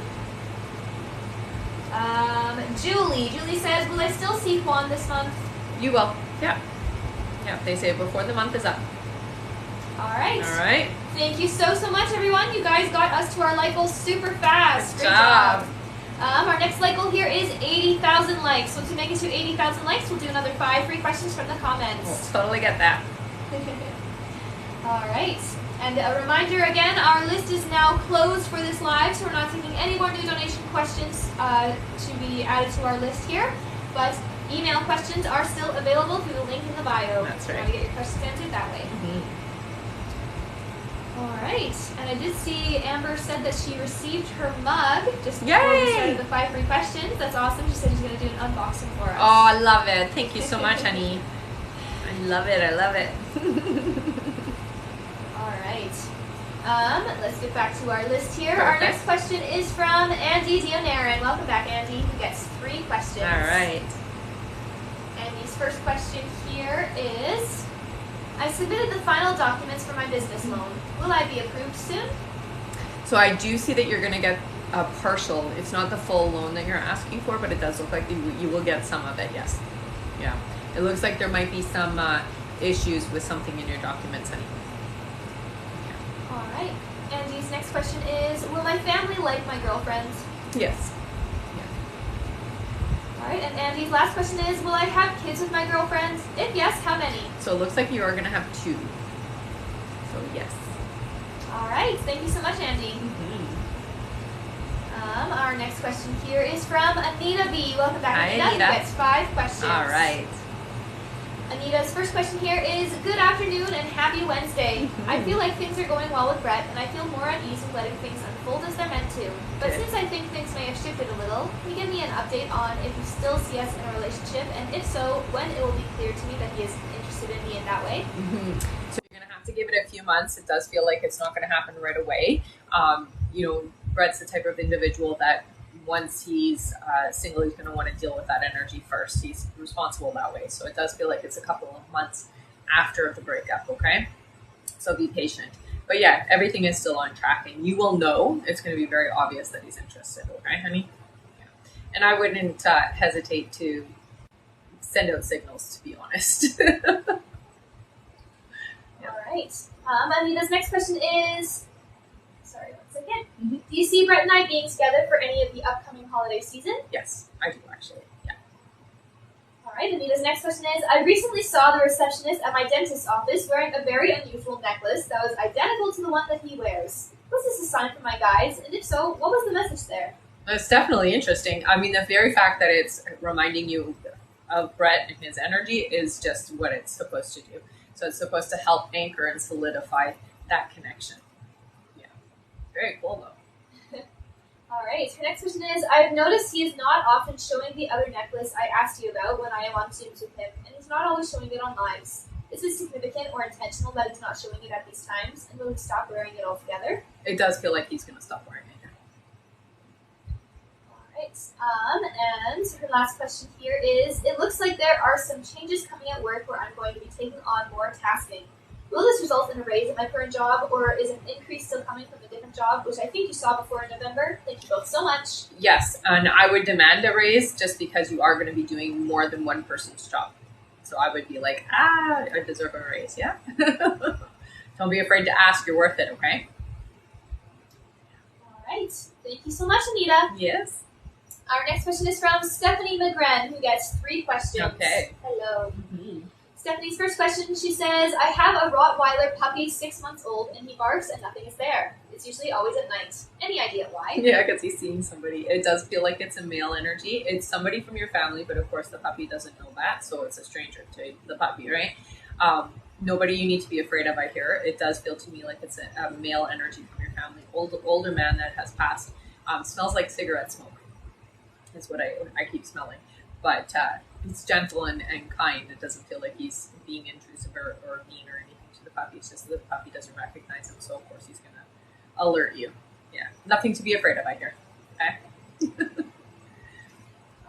Julie. Julie says, will I still see Juan this month? You will. Yeah. Yeah, they say before the month is up. All right. All right. Thank you so much, everyone. You guys got us to our like goal super fast. Good Great job. Our next like goal here is 80,000 likes. So to make it to 80,000 likes, we'll do another 5 free questions from the comments. We'll totally get that. All right. And a reminder again, our list is now closed for this live, so we're not taking any more new donation questions to be added to our list here. But email questions are still available through the link in the bio. That's If you right. want to get your questions answered that way. All right. And I did see Amber said that she received her mug just before we Yay! started the 5 free questions. That's awesome. She said she's going to do an unboxing for us. Oh, I love it. Thank you so much, honey. I love it. I love it. All right. Let's get back to our list here. Perfect. Our next question is from Andy Dionaran. Welcome back, Andy, who gets 3 questions. All right. Andy's first question here is, I submitted the final documents for my business loan. Will I be approved soon? So I do see that you're going to get a partial. It's not the full loan that you're asking for, but it does look like you will get some of it, yes. Yeah. It looks like there might be some issues with something in your documents, honey. All right. Andy's next question is, will my family like my girlfriends? Yes. All right. And Andy's last question is, will I have kids with my girlfriends? If yes, how many? So it looks like you are going to have 2. So yes. All right. Thank you so much, Andy. Our next question here is from Anita B. Welcome back, Hi, Anita. Anita. Who gets 5 questions. All right. Anita's first question here is, good afternoon and happy Wednesday. I feel like things are going well with Brett, and I feel more at ease with letting things unfold as they're meant to. But Good. since I think things may have shifted a little, can you give me an update on if you still see us in a relationship, and if so, when it will be clear to me that he is interested in me in that way? So you're going to have to give it a few months. It does feel like it's not going to happen right away. Brett's the type of individual that once he's single, he's going to want to deal with that energy first. He's responsible that way. So it does feel like it's a couple of months after the breakup, okay? So be patient. But yeah, everything is still on track, and you will know. It's going to be very obvious that he's interested, okay, honey? Yeah. And I wouldn't hesitate to send out signals, to be honest. All right. Anita's next question is, sorry, one second. Do you see Brett and I being together for any of the upcoming holiday season? Yes, I do actually. Yeah. All right, Anita's next question is, I recently saw the receptionist at my dentist's office wearing a very unusual necklace that was identical to the one that he wears. Was this a sign from my guides? And if so, what was the message there? It's definitely interesting. I mean, the very fact that it's reminding you of Brett and his energy is just what it's supposed to do. So it's supposed to help anchor and solidify that connection. Yeah. Very cool, though. All right. Her next question is, I've noticed he is not often showing the other necklace I asked you about when I am on Zooms with him, and he's not always showing it on lives. Is it significant or intentional that he's not showing it at these times, and will he stop wearing it altogether? It does feel like he's going to stop wearing it. All right. And her last question here is, it looks like there are some changes coming at work where I'm going to be taking on more tasking. Will this result in a raise in my current job, or is an increase still coming from a different job, which I think you saw before in November? Thank you both so much. Yes, and I would demand a raise just because you are going to be doing more than one person's job. So I would be like, I deserve a raise, yeah? Don't be afraid to ask, you're worth it, okay? All right. Thank you so much, Anita. Yes. Our next question is from Stephanie McGren, who gets 3 questions. Okay. Hello. Mm-hmm. Stephanie's first question, she says, I have a Rottweiler puppy 6 months old, and he barks and nothing is there. It's usually always at night. Any idea why? Yeah, because he's seeing somebody. It does feel like it's a male energy. It's somebody from your family, but of course the puppy doesn't know that, so it's a stranger to the puppy, right? Nobody you need to be afraid of, I hear. It does feel to me like it's a male energy from your family. Older man that has passed. Smells like cigarette smoke is what I keep smelling. But he's gentle and kind. It doesn't feel like he's being intrusive or mean or anything to the puppy. It's just that the puppy doesn't recognize him, so of course he's going to alert you. Yeah, nothing to be afraid of, I hear. Okay?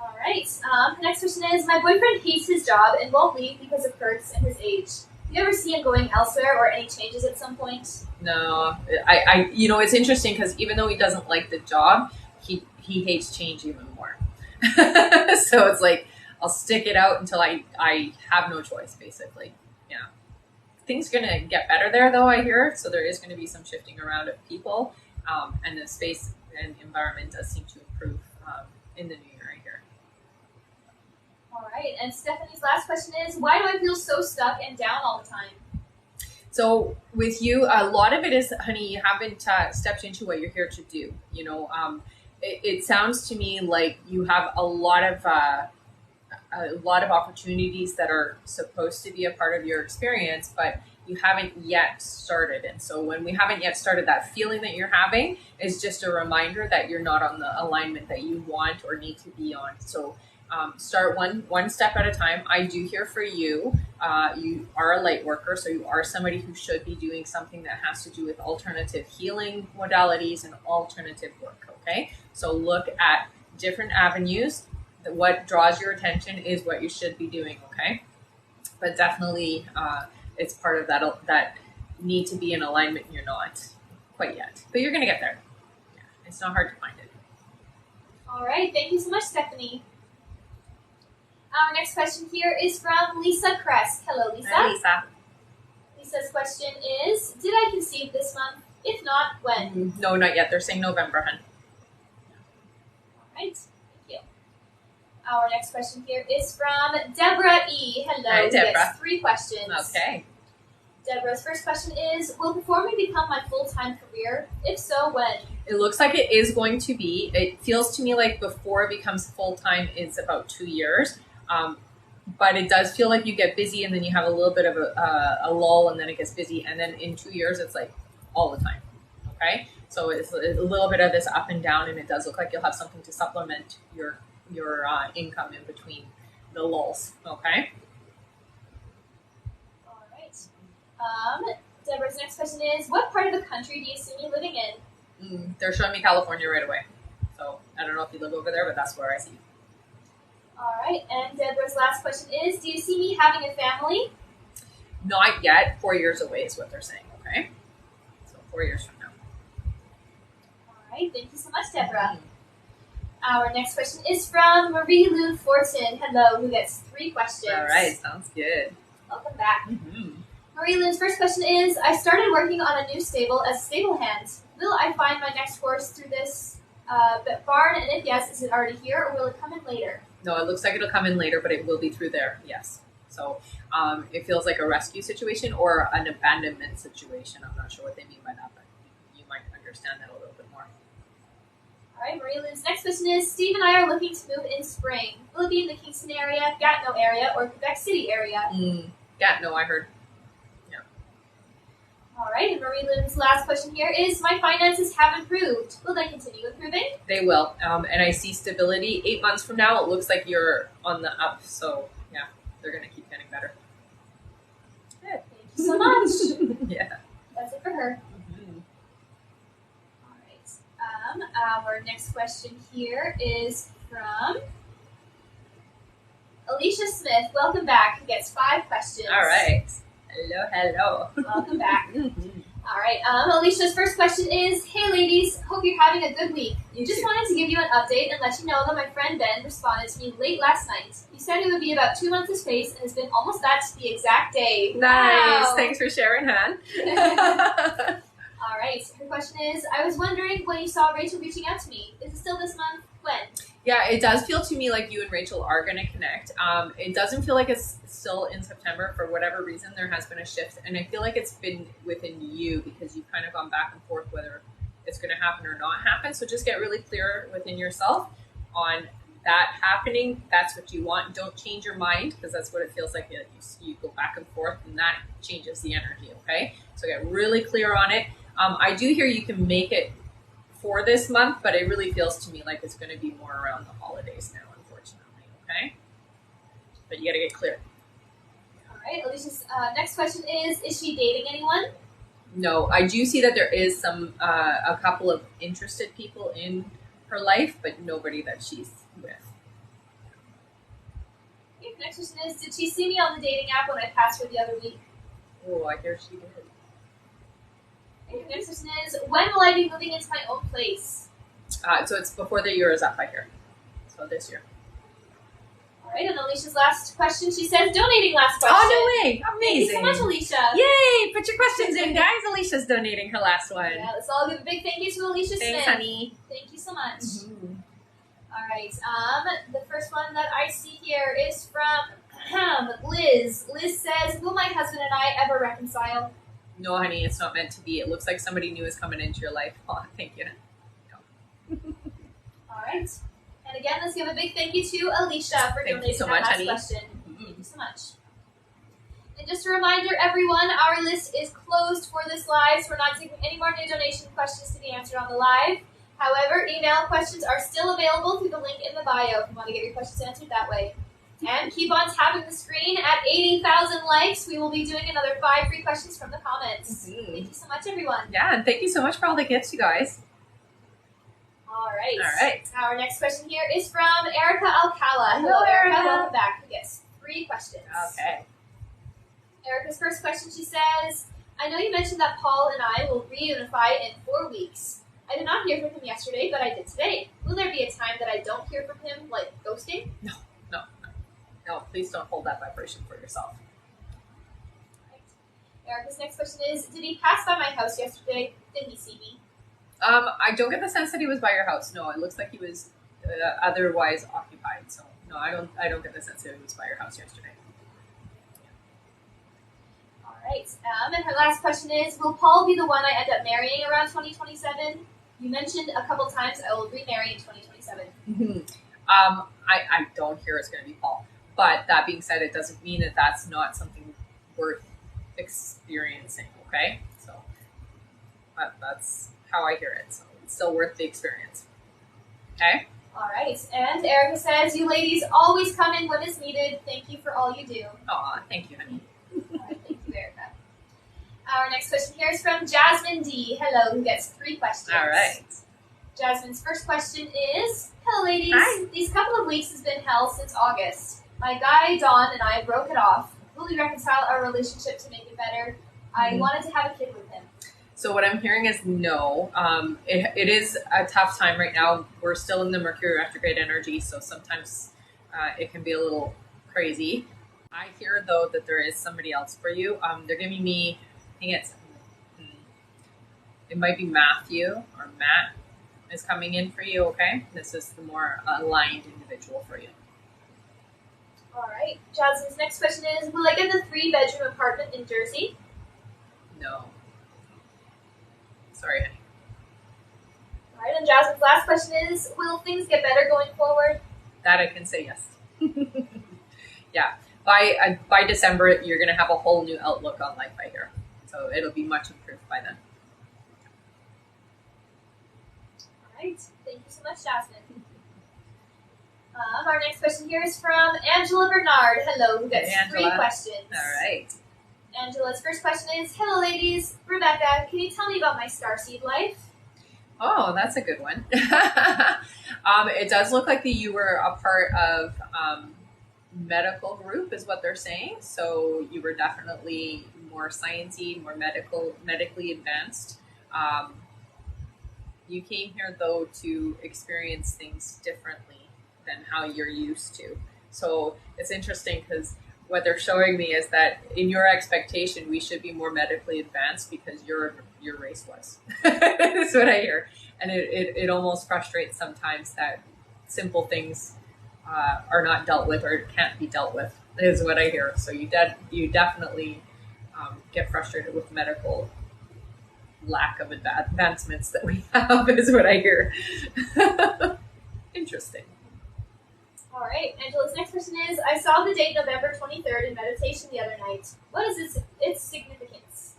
All right. Her next question is, my boyfriend hates his job and won't leave because of perks and his age. Do you ever see him going elsewhere or any changes at some point? No. It's interesting because even though he doesn't like the job, he hates change even more. So it's like, I'll stick it out until I have no choice, basically. Yeah. Things are going to get better there, though, I hear. So there is going to be some shifting around of people. And the space and environment does seem to improve in the new year, I hear. All right. And Stephanie's last question is, why do I feel so stuck and down all the time? So with you, a lot of it is, honey, you haven't stepped into what you're here to do. It sounds to me like you have a lot of opportunities that are supposed to be a part of your experience, but you haven't yet started. And so when we haven't yet started, that feeling that you're having is just a reminder that you're not on the alignment that you want or need to be on. So start one step at a time. I do hear for you. You are a light worker, so you are somebody who should be doing something that has to do with alternative healing modalities and alternative work, okay? So look at different avenues. What draws your attention is what you should be doing, okay? But definitely it's part of that need to be in alignment, and you're not quite yet. But you're going to get there. Yeah, it's not hard to find it. All right. Thank you so much, Stephanie. Our next question here is from Lisa Crest. Hello, Lisa. Hi, Lisa. Lisa's question is, did I conceive this month? If not, when? No, not yet. They're saying November, hun. All right. Thank you. Our next question here is from Deborah E. Hello. Hi, Deborah. Yes, 3 questions. Okay. Deborah's first question is, will performing become my full-time career? If so, when? It looks like it is going to be. It feels to me like before it becomes full-time is about 2 years. But it does feel like you get busy and then you have a little bit of a lull and then it gets busy. And then in 2 years, it's like all the time. Okay. So it's a little bit of this up and down, and it does look like you'll have something to supplement your income in between the lulls. Okay. All right. Deborah's next question is, what part of the country do you see me living in? They're showing me California right away. So I don't know if you live over there, but that's where I see you. All right. And Deborah's last question is, do you see me having a family? Not yet. 4 years away is what they're saying. Okay. So 4 years from now. All right. Thank you so much, Deborah. Our next question is from Marie Lou Fortin. Hello, who gets 3 questions. All right. Sounds good. Welcome back. Mm-hmm. Marie Lou's first question is, I started working on a new stable as a stable hand. Will I find my next horse through this barn? And if yes, is it already here or will it come in later? No, it looks like it'll come in later, but it will be through there. Yes. So it feels like a rescue situation or an abandonment situation. I'm not sure what they mean by that, but you might understand that a little bit more. All right, Marie Lynn's next question is, Steve and I are looking to move in spring. Will it be in the Kingston area, Gatineau area, or Quebec City area? Gatineau, I heard. Yeah. All right, and Marie Lynn's last question here is, my finances have improved. Will they continue improving? They will. And I see stability. 8 months from now, it looks like you're on the up. So, yeah, they're going to keep getting better. Good. Thank you so much. Yeah. That's it for her. Mm-hmm. All right. Our next question here is from Alicia Smith. Welcome back. Who gets 5 questions. All right. Hello. Welcome back. Mm-hmm. All right. Alicia's first question is, hey ladies, hope you're having a good week. Just wanted to give you an update and let you know that my friend Ben responded to me late last night. He said it would be about 2 months of space and has been almost that the exact day. Nice. Wow. Thanks for sharing, Han. All right. Her question is, I was wondering when you saw Rachel reaching out to me. Is it still this month? When? Yeah, it does feel to me like you and Rachel are going to connect. It doesn't feel like it's still in September. For whatever reason, there has been a shift. And I feel like it's been within you because you've kind of gone back and forth whether it's going to happen or not happen. So just get really clear within yourself on that happening. That's what you want. Don't change your mind because that's what it feels like. You go back and forth and that changes the energy, okay? So get really clear on it. I do hear you can make it for this month, but it really feels to me like it's going to be more around the holidays now, unfortunately, okay? But you got to get clear. All right, Alicia's next question is she dating anyone? No, I do see that there is a couple of interested people in her life, but nobody that she's with. Okay, next question is, did she see me on the dating app when I passed her the other week? Oh, I hear she did. Okay, next question is, when will I be moving into my own place? So it's before the year is up, I hear. So this year. All right, and Alicia's last question, she says, donating last question. Oh, no way. Amazing. Thank you so much, Alicia. Yay. Put your questions in, guys. Alicia's donating her last one. Yeah, let's all give a big thank you to Alicia Thanks, Smith. honey. Thank you so much. Mm-hmm. All right, the first one that I see here is from Liz. Liz says, will my husband and I ever reconcile? No, honey, it's not meant to be. It looks like somebody new is coming into your life. Oh, thank you. No. All right. And again, let's give a big thank you to Alicia for donating so that much, last honey. question. Thank you so much. And just a reminder, everyone, our list is closed for this live, so we're not taking any more new donation questions to be answered on the live. However, email questions are still available through the link in the bio if you want to get your questions answered that way. And keep on tapping the screen. At 80,000 likes, we will be doing another 5 free questions from the comments. Mm-hmm. Thank you so much, everyone. Yeah, and thank you so much for all the gifts, you guys. All right. All right. Our next question here is from Erica Alcala. Hello, Erica. Welcome back. Who gets 3 questions? Okay. Erica's first question, she says, I know you mentioned that Paul and I will reunify in 4 weeks. I did not hear from him yesterday, but I did today. Will there be a time that I don't hear from him, like ghosting? No, please don't hold that vibration for yourself. Right. Erica's next question is, did he pass by my house yesterday? Did he see me? I don't get the sense that he was by your house. No, it looks like he was otherwise occupied. So no, I don't get the sense that he was by your house yesterday. All right. And her last question is, will Paul be the one I end up marrying around 2027? You mentioned a couple times I will remarry in 2027. Mm-hmm. I don't hear it's going to be Paul. But that being said, it doesn't mean that that's not something worth experiencing, okay? So that's how I hear it. So it's still worth the experience. Okay? All right. And Erica says, you ladies always come in when it's needed. Thank you for all you do. Aw, thank you, honey. All right, thank you, Erica. Our next question here is from Jasmine D. Hello, who gets 3 questions. All right. Jasmine's first question is, hello, ladies. Hi. These couple of weeks has been hell since August. My guy, Don, and I broke it off. Will we reconcile our relationship to make it better? I wanted to have a kid with him. So what I'm hearing is no. It is a tough time right now. We're still in the Mercury retrograde energy, so sometimes it can be a little crazy. I hear, though, that there is somebody else for you. They're giving me, I think it might be Matthew or Matt is coming in for you, okay? This is the more aligned individual for you. All right. Jasmine's next question is, will I get the 3-bedroom apartment in Jersey? No. Sorry, honey. All right. And Jasmine's last question is, will things get better going forward? That I can say yes. Yeah. By December, you're going to have a whole new outlook on life, I hear. So it'll be much improved by then. All right. Thank you so much, Jasmine. Our next question here is from Angela Bernard. Hello, who gets Hey, 3 questions. All right. Angela's first question is, hello, ladies. Rebecca, can you tell me about my starseed life? Oh, that's a good one. It does look like that you were a part of medical group is what they're saying. So you were definitely more sciencey, more medically advanced. You came here though to experience things differently than how you're used to. So it's interesting because what they're showing me is that in your expectation, we should be more medically advanced because your race was. That's what I hear. And it almost frustrates sometimes that simple things are not dealt with or can't be dealt with, is what I hear. So you definitely get frustrated with medical lack of advancements that we have, is what I hear. Interesting. All right. Angela's next question is, I saw the date November 23rd in meditation the other night. What is its significance?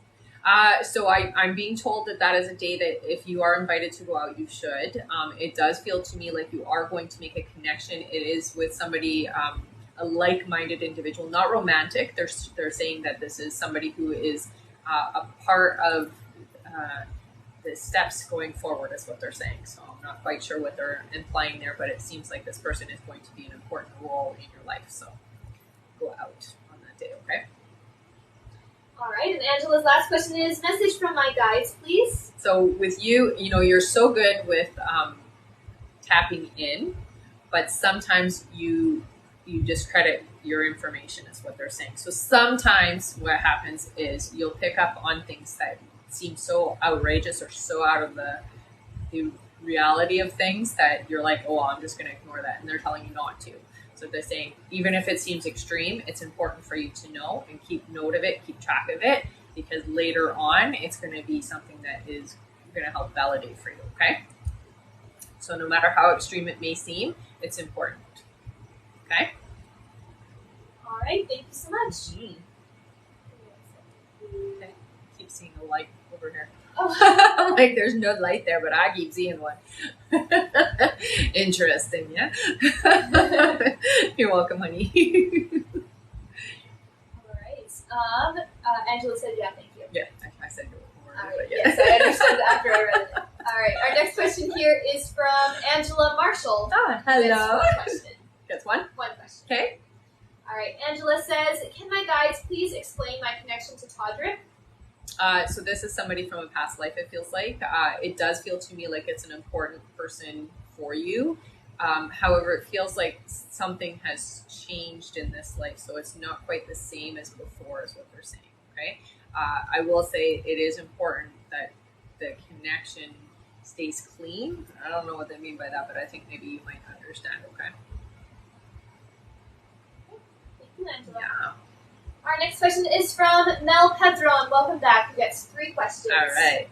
So I'm being told that is a day that if you are invited to go out, you should. It does feel to me like you are going to make a connection. It is with somebody, a like-minded individual, not romantic. They're saying that this is somebody who is a part of the steps going forward, is what they're saying. So I'm not quite sure what they're implying there, but it seems like this person is going to be an important role in your life. So go out on that day, okay? All right, and Angela's last question is, message from my guides, please. So with you, you're so good with tapping in, but sometimes you discredit your information, is what they're saying. So sometimes what happens is you'll pick up on things that seem so outrageous or so out of the reality of things that you're like, oh, well, I'm just going to ignore that. And they're telling you not to. So they're saying, even if it seems extreme, it's important for you to know and keep note of it, keep track of it, because later on, it's going to be something that is going to help validate for you, okay? So no matter how extreme it may seem, it's important, okay? All right, thank you so much. Okay. Keep seeing a light over here. Oh. Like there's no light there, but I keep seeing one. Interesting, yeah? You're welcome, honey. All right. Angela said, yeah, thank you. Yeah, I said no more. All right, But yeah. yes, I understood after I read it. All right, our next question here is from Angela Marshall. Ah, hello. One question. That's one. One question. Okay. All right, Angela says, can my guides please explain my connection to Todrick? So this is somebody from a past life, it feels like. It does feel to me like it's an important person for you. However, it feels like something has changed in this life, so it's not quite the same as before, is what they're saying, okay? I will say it is important that the connection stays clean. I don't know what they mean by that, but I think maybe you might understand, okay? Thank you, Angela. Yeah. Our next question is from Mel Pedron. Welcome back. Who gets 3 questions. All right.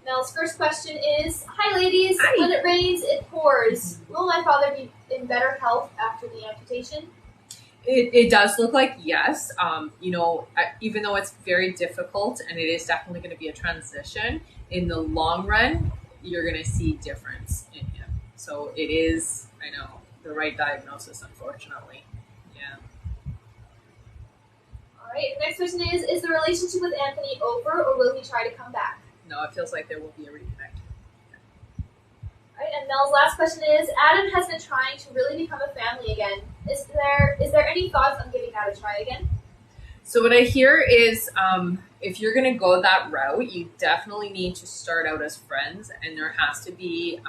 Mel's first question is, hi ladies, Hi. when it rains, it pours. Will my father be in better health after the amputation? It does look like yes. Even though it's very difficult and it is definitely going to be a transition, in the long run, you're going to see difference in him. So it is, I know, the right diagnosis, unfortunately. Yeah. All right, the next question is the relationship with Anthony over, or will he try to come back? No, it feels like there will be a reconnect. All right, and Mel's last question is, Adam has been trying to really become a family again. Is there any thoughts on giving that a try again? So what I hear is if you're going to go that route, you definitely need to start out as friends, and there has to be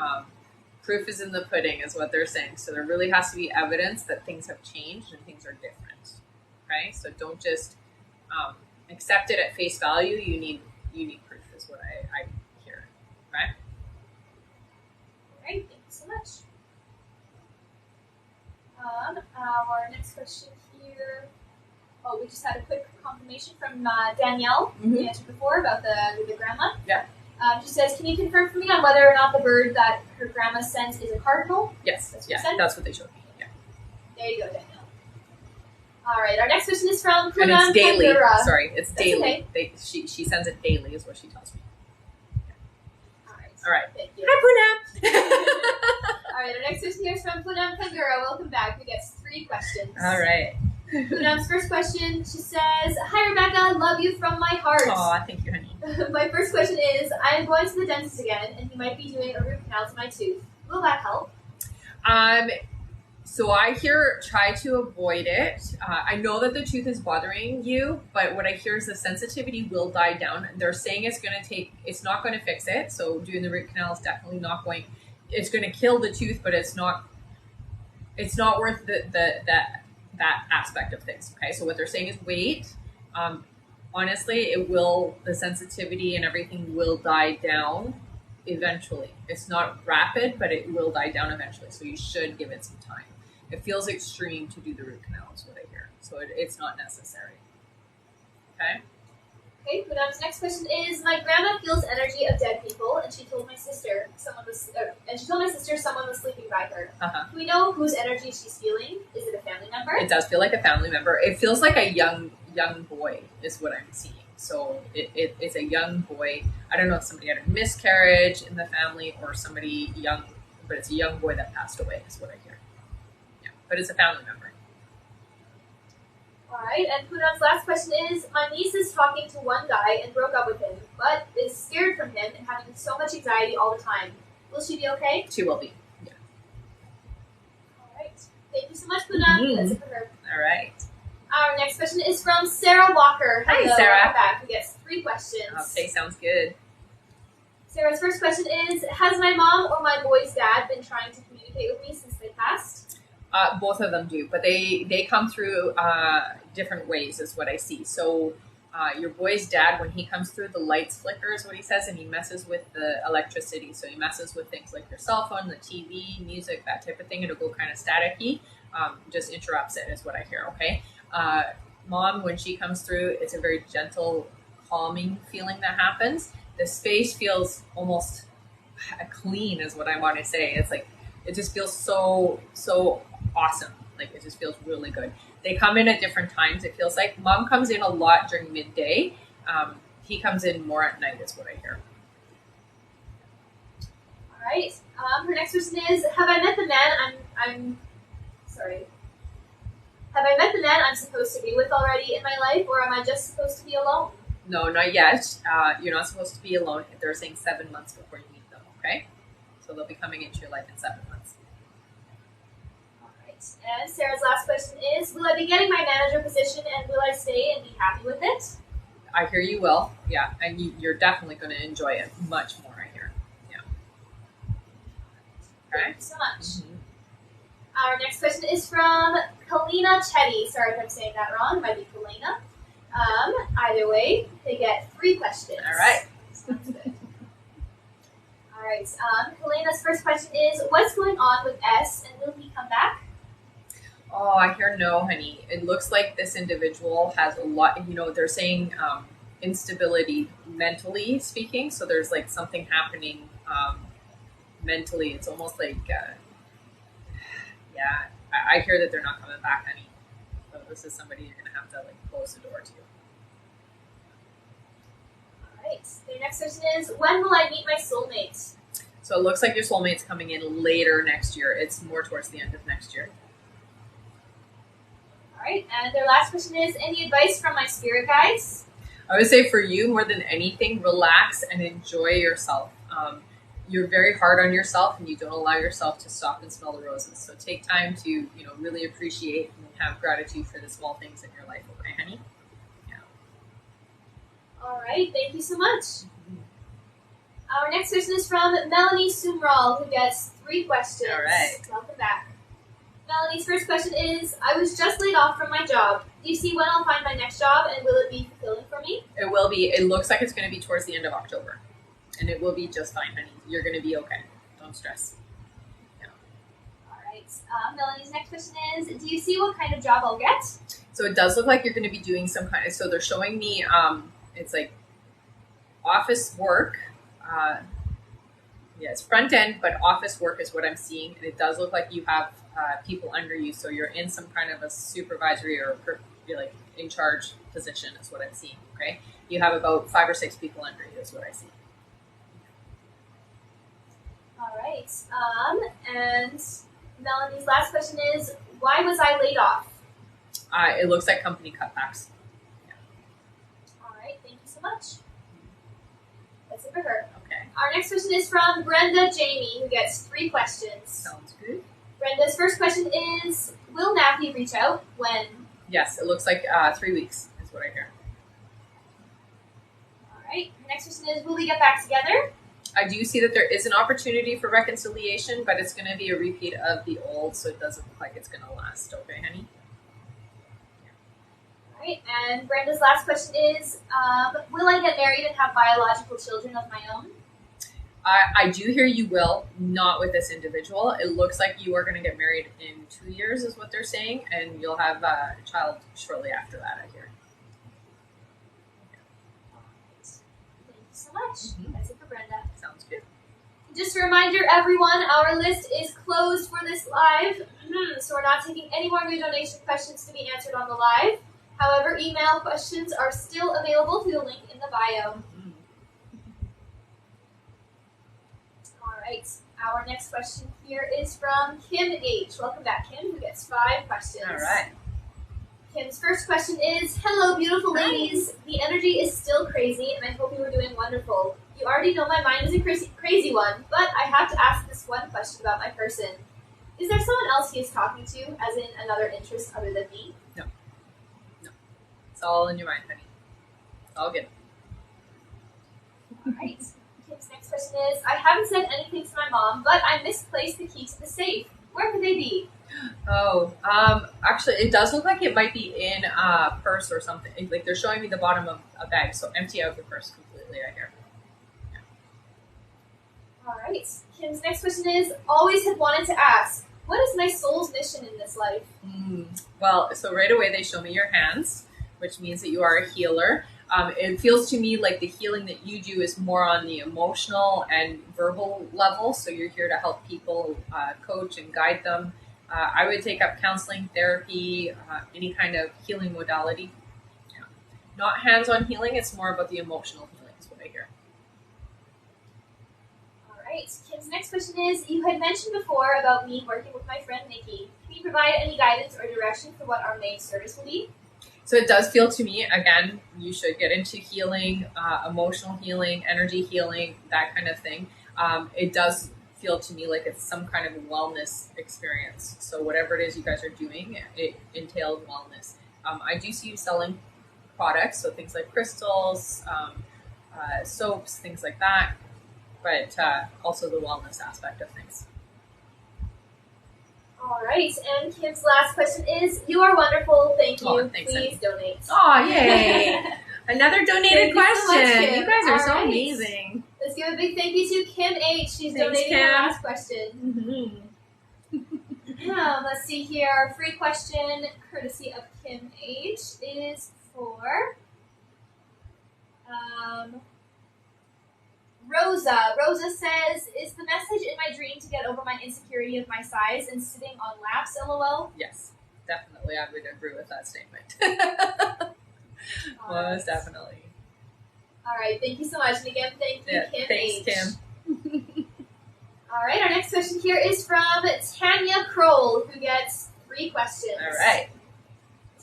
proof is in the pudding, is what they're saying. So there really has to be evidence that things have changed and things are different. Okay, so don't just accept it at face value. You need proof, is what I hear. Okay. All right, thank you so much. Our next question here. Oh, we just had a quick confirmation from Danielle, who we answered before about the grandma. Yeah. She says, can you confirm for me on whether or not the bird that her grandma sends is a cardinal? Yes. That's what Yeah. you said? That's what they showed me. Yeah. There you go, Danielle. All right. Our next question is from And Poonam it's daily. Kandura. Sorry, it's That's daily. okay. She sends it daily, is what she tells me. All right. All right. Thank you. Hi, Poonam. All right. Our next question here is from Poonam Kandura. Welcome back. We get 3 questions. All right. Poonam's first question, she says, "Hi Rebecca, love you from my heart." Aw, thank you, honey. My first question is, I am going to the dentist again, and he might be doing a root canal to my tooth. Will that help? So I hear try to avoid it. I know that the tooth is bothering you, but what I hear is the sensitivity will die down. They're saying it's not going to fix it. So doing the root canal is definitely not going. It's going to kill the tooth, but it's not worth that aspect of things. Okay, so what they're saying is wait. Honestly, the sensitivity and everything will die down eventually. It's not rapid, but it will die down eventually. So you should give it some time. It feels extreme to do the root canal is what I hear. So it's not necessary. Okay? Okay, Poonam's next question is, my grandma feels energy of dead people, and she told my sister someone was sleeping by her. Do we know whose energy she's feeling? Is it a family member? It does feel like a family member. It feels like a young boy is what I'm seeing. So it's a young boy. I don't know if somebody had a miscarriage in the family or somebody young, but it's a young boy that passed away is what I hear. Yeah, but it's a family member. All right, and Poonam's last question is, my niece is talking to one guy and broke up with him, but is scared from him and having so much anxiety all the time. Will she be okay? She will be. Yeah. All right. Thank you so much, Poonam. That's it for her. All right. Our next question is from Sarah Walker. Hi, Hello, Sarah. welcome back. We get 3 questions. Okay, sounds good. Sarah's first question is, has my mom or my boy's dad been trying to communicate with me since they passed? Both of them do, but they come through different ways is what I see. So your boy's dad, when he comes through, the lights flicker is what he says, and he messes with the electricity. So he messes with things like your cell phone, the TV, music, that type of thing. It'll go kind of staticky. Just interrupts it is what I hear, okay? Mom, when she comes through, it's a very gentle, calming feeling that happens. The space feels almost clean is what I want to say. It's like, it just feels so awesome. Like it just feels really good. They come in at different times. It feels like mom comes in a lot during midday. He comes in more at night is what I hear. All right. Her next question is, have I met the man I'm supposed to be with already in my life, or am I just supposed to be alone? No, not yet. You're not supposed to be alone. They're saying 7 months before you meet them, okay? So they'll be coming into your life in 7 months. All right. And Sarah's last question is, will I be getting my manager position, and will I stay and be happy with it? I hear you will. Yeah, and you're definitely going to enjoy it much more, I hear. Yeah. Okay. Thank you so much. Mm-hmm. Our next question is from Kalina Chetty. Sorry if I'm saying that wrong. It might be Kalina. Either way, they get 3 questions. All right. Sounds good. All right. Kalina's first question is, what's going on with S, and will he come back? Oh, I hear no, honey. It looks like this individual has a lot, they're saying instability mentally speaking. So there's like something happening mentally. It's almost like, I hear that they're not coming back, honey. So this is somebody you're going to have to like close the door to. All right. Their next question is, when will I meet my soulmate? So it looks like your soulmate's coming in later next year. It's more towards the end of next year. All right. And their last question is, any advice from my spirit guides? I would say for you, more than anything, relax and enjoy yourself. You're very hard on yourself, and you don't allow yourself to stop and smell the roses. So take time to, really appreciate and have gratitude for the small things in your life. Okay, honey? Yeah. All right. Thank you so much. Our next question is from Melanie Sumral, who gets 3 questions. All right. Welcome back. Melanie's first question is, I was just laid off from my job. Do you see when I'll find my next job, and will it be fulfilling for me? It will be. It looks like it's going to be towards the end of October. And it will be just fine, honey. You're going to be okay. Don't stress. Yeah. All right. Melanie's next question is, do you see what kind of job I'll get? So it does look like you're going to be doing some kind of, so they're showing me, it's like office work, Yeah, it's front end, but office work is what I'm seeing, and it does look like you have people under you, so you're in some kind of a supervisory or you're like in charge position is what I'm seeing. Okay, you have about 5 or 6 people under you is what I see. All right. And Melanie's last question is, why was I laid off? It looks like company cutbacks. All right. Thank you so much. That's it for her. Okay. Our next question is from Brenda Jamie, who gets 3 questions. Sounds good. Brenda's first question is, will Nappy reach out? When? Yes, it looks like 3 weeks is what I hear. All right. Her next question is, will we get back together? I do see that there is an opportunity for reconciliation, but it's going to be a repeat of the old, so it doesn't look like it's going to last. Okay, honey? All right. And Brenda's last question is, will I get married and have biological children of my own? I do hear you will, not with this individual. It looks like you are going to get married in 2 years is what they're saying, and you'll have a child shortly after that, I hear. Thank you so much. That's it for Brenda. Sounds good. Just a reminder, everyone, our list is closed for this live, so we're not taking any more new donation questions to be answered on the live. However, email questions are still available through the link in the bio. All right, our next question here is from Kim H. Welcome back, Kim, who gets 5 questions. All right. Kim's first question is, hello, beautiful ladies. The energy is still crazy, and I hope you are doing wonderful. You already know my mind is a crazy one, but I have to ask this one question about my person. Is there someone else he is talking to, as in another interest other than me? No. It's all in your mind, honey. It's all good. All right. Kim's next question is, I haven't said anything to my mom, but I misplaced the key to the safe. Where could they be? Oh, actually, it does look like it might be in a purse or something. Like they're showing me the bottom of a bag, so empty out your purse completely, I hear. Yeah. All right. Kim's next question is, always had wanted to ask, what is my soul's mission in this life? Well, so right away they show me your hands, which means that you are a healer. It feels to me like the healing that you do is more on the emotional and verbal level. So you're here to help people, coach and guide them. I would take up counseling, therapy, any kind of healing modality. Yeah. Not hands-on healing. It's more about the emotional healing is what I hear. All right. Kim's next question is, you had mentioned before about me working with my friend Nikki. Can you provide any guidance or direction for what our main service will be? So it does feel to me, again, you should get into healing, emotional healing, energy healing, that kind of thing. It does feel to me like it's some kind of wellness experience. So whatever it is you guys are doing, it entails wellness. I do see you selling products, so things like crystals, soaps, things like that, but also the wellness aspect of things. All right, and Kim's last question is, you are wonderful. Thank you. Oh, thanks, Please donate. Oh, yay. Another donated Thank you so much, question. Kim. You guys are All so right. amazing. Let's give a big thank you to Kim H. She's Thanks, donating Kim. her last question. Let's see here. Our free question, courtesy of Kim H., is for Rosa. Rosa says, is the message in my dream to get over my insecurity of my size and sitting on laps, LOL? Yes, definitely. I would agree with that statement. Most definitely. All right. Thank you so much. And again, thank you, Kim Thanks, H. Kim. All right. Our next question here is from Tanya Kroll, who gets 3 questions. All right.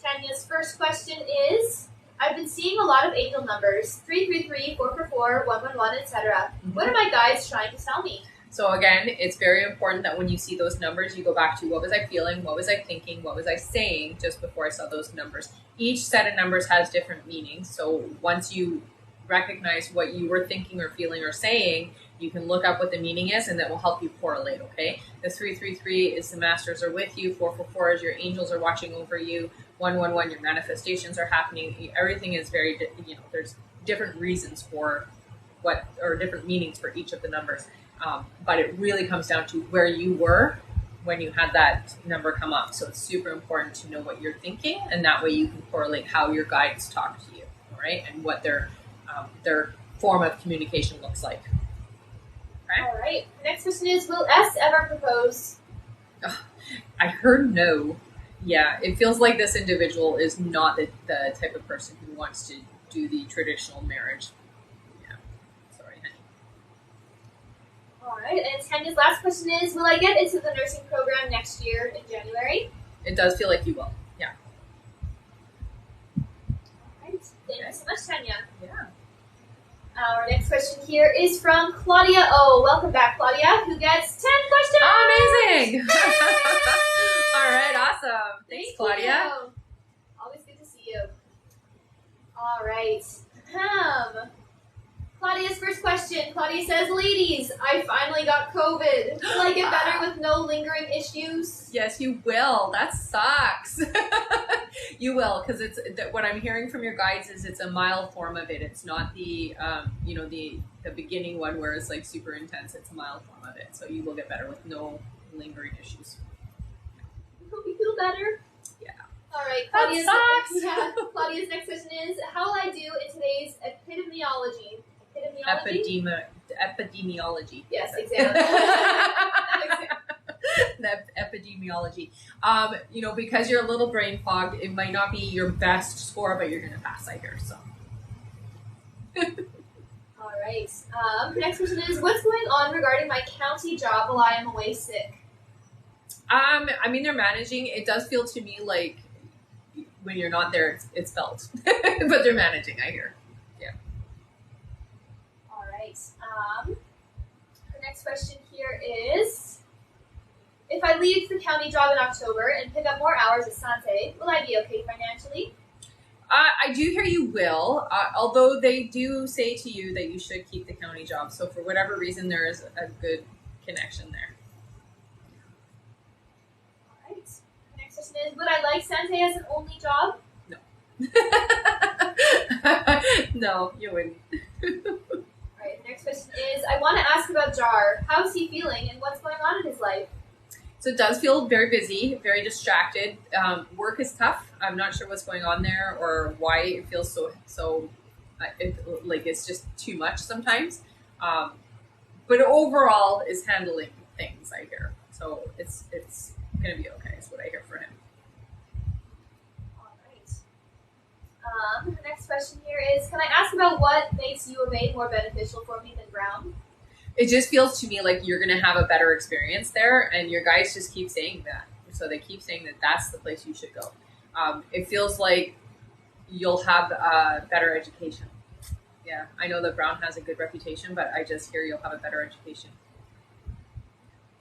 Tanya's first question is, I've been seeing a lot of angel numbers, 333, 444, 111, etc. What are my guides trying to tell me? So again, it's very important that when you see those numbers, you go back to what was I feeling, what was I thinking, what was I saying just before I saw those numbers. Each set of numbers has different meanings. So once you recognize what you were thinking or feeling or saying, you can look up what the meaning is, and that will help you correlate, okay? The 333 is the masters are with you. 444 is your angels are watching over you. 111, your manifestations are happening. Everything is very, there's different reasons for what, or different meanings for each of the numbers. But it really comes down to where you were when you had that number come up. So it's super important to know what you're thinking, and that way you can correlate how your guides talk to you, all right? And what their form of communication looks like. All right. The next question is, will S ever propose? I heard no. Yeah, it feels like this individual is not the type of person who wants to do the traditional marriage. Yeah, sorry, honey. All right. And Tanya's last question is, will I get into the nursing program next year in January? It does feel like you will. Yeah. All right. Thank you so much, Tanya. Yeah. Our next question here is from Claudia O. Welcome back, Claudia, who gets 10 questions. Amazing. All right, awesome. Thanks, Claudia. You. Always good to see you. All right. Claudia's first question. Claudia says, ladies, I finally got COVID. Will I get better with no lingering issues? Yes, you will. That sucks. You will, because it's what I'm hearing from your guides is it's a mild form of it. It's not the the beginning one where it's like super intense. It's a mild form of it. So you will get better with no lingering issues. I hope you feel better. Yeah. All right. That sucks. Claudia's next question is, how will I do in today's epidemiology? Epidemiology. Yes, exam. Epidemiology. Because you're a little brain fogged, it might not be your best score, but you're going to pass, I hear. So. All right. Her next question is, what's going on regarding my county job while I am away sick? They're managing. It does feel to me like when you're not there, it's felt, but they're managing, I hear. Yeah. All right. Her next question here is, if I leave the county job in October and pick up more hours at Sante, will I be okay financially? I do hear you will, although they do say to you that you should keep the county job. So for whatever reason, there is a good connection there. All right. The next question is, would I like Sante as an only job? No. No, you wouldn't. All right. The next question is, I want to ask about Jar. How is he feeling and what's going on in his life? So it does feel very busy, very distracted. Work is tough. I'm not sure what's going on there or why it feels so it's just too much sometimes. But overall is handling things, I hear. So it's going to be okay is what I hear for him. All right. The next question here is, can I ask about what makes U of A more beneficial for me than Brown? It just feels to me like you're going to have a better experience there, and your guys just keep saying that. So they keep saying that that's the place you should go. It feels like you'll have a better education. Yeah, I know that Brown has a good reputation, but I just hear you'll have a better education.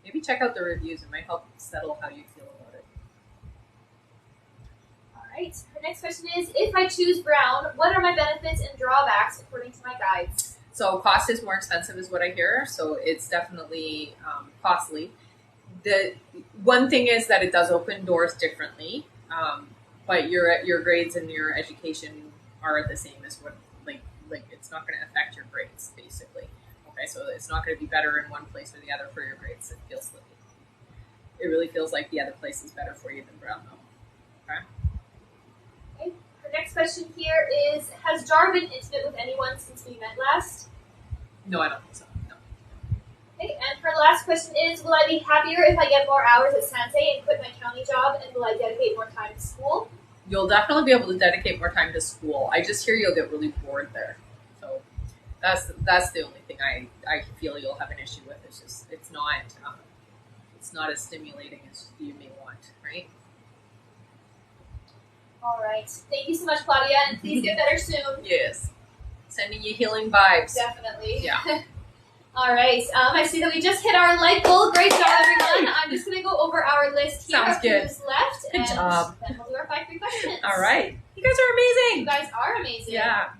Maybe check out the reviews. It might help settle how you feel about it. All right. Her next question is, if I choose Brown, what are my benefits and drawbacks according to my guides? So cost is more expensive is what I hear. So it's definitely costly. The one thing is that it does open doors differently, but your grades and your education are the same as what like it's not going to affect your grades basically. Okay, so it's not going to be better in one place or the other for your grades. It really feels like the other place is better for you than Brown though. Okay. Her next question here is, has Jar been intimate with anyone since we met last? No, I don't think so. No. Okay, and her last question is, will I be happier if I get more hours at Sante and quit my county job, and will I dedicate more time to school? You'll definitely be able to dedicate more time to school. I just hear you'll get really bored there. So that's the only thing I feel you'll have an issue with. It's just it's not as stimulating as you may want, right? All right. Thank you so much, Claudia, and please get better soon. Yes. Sending you healing vibes. Definitely. Yeah. All right. I see that we just hit our light goal. Great job, everyone. I'm just going to go over our list here Sounds of good. who's left. Good job. Then we'll do our 5 free questions. All right. You guys are amazing. You guys are amazing. Yeah.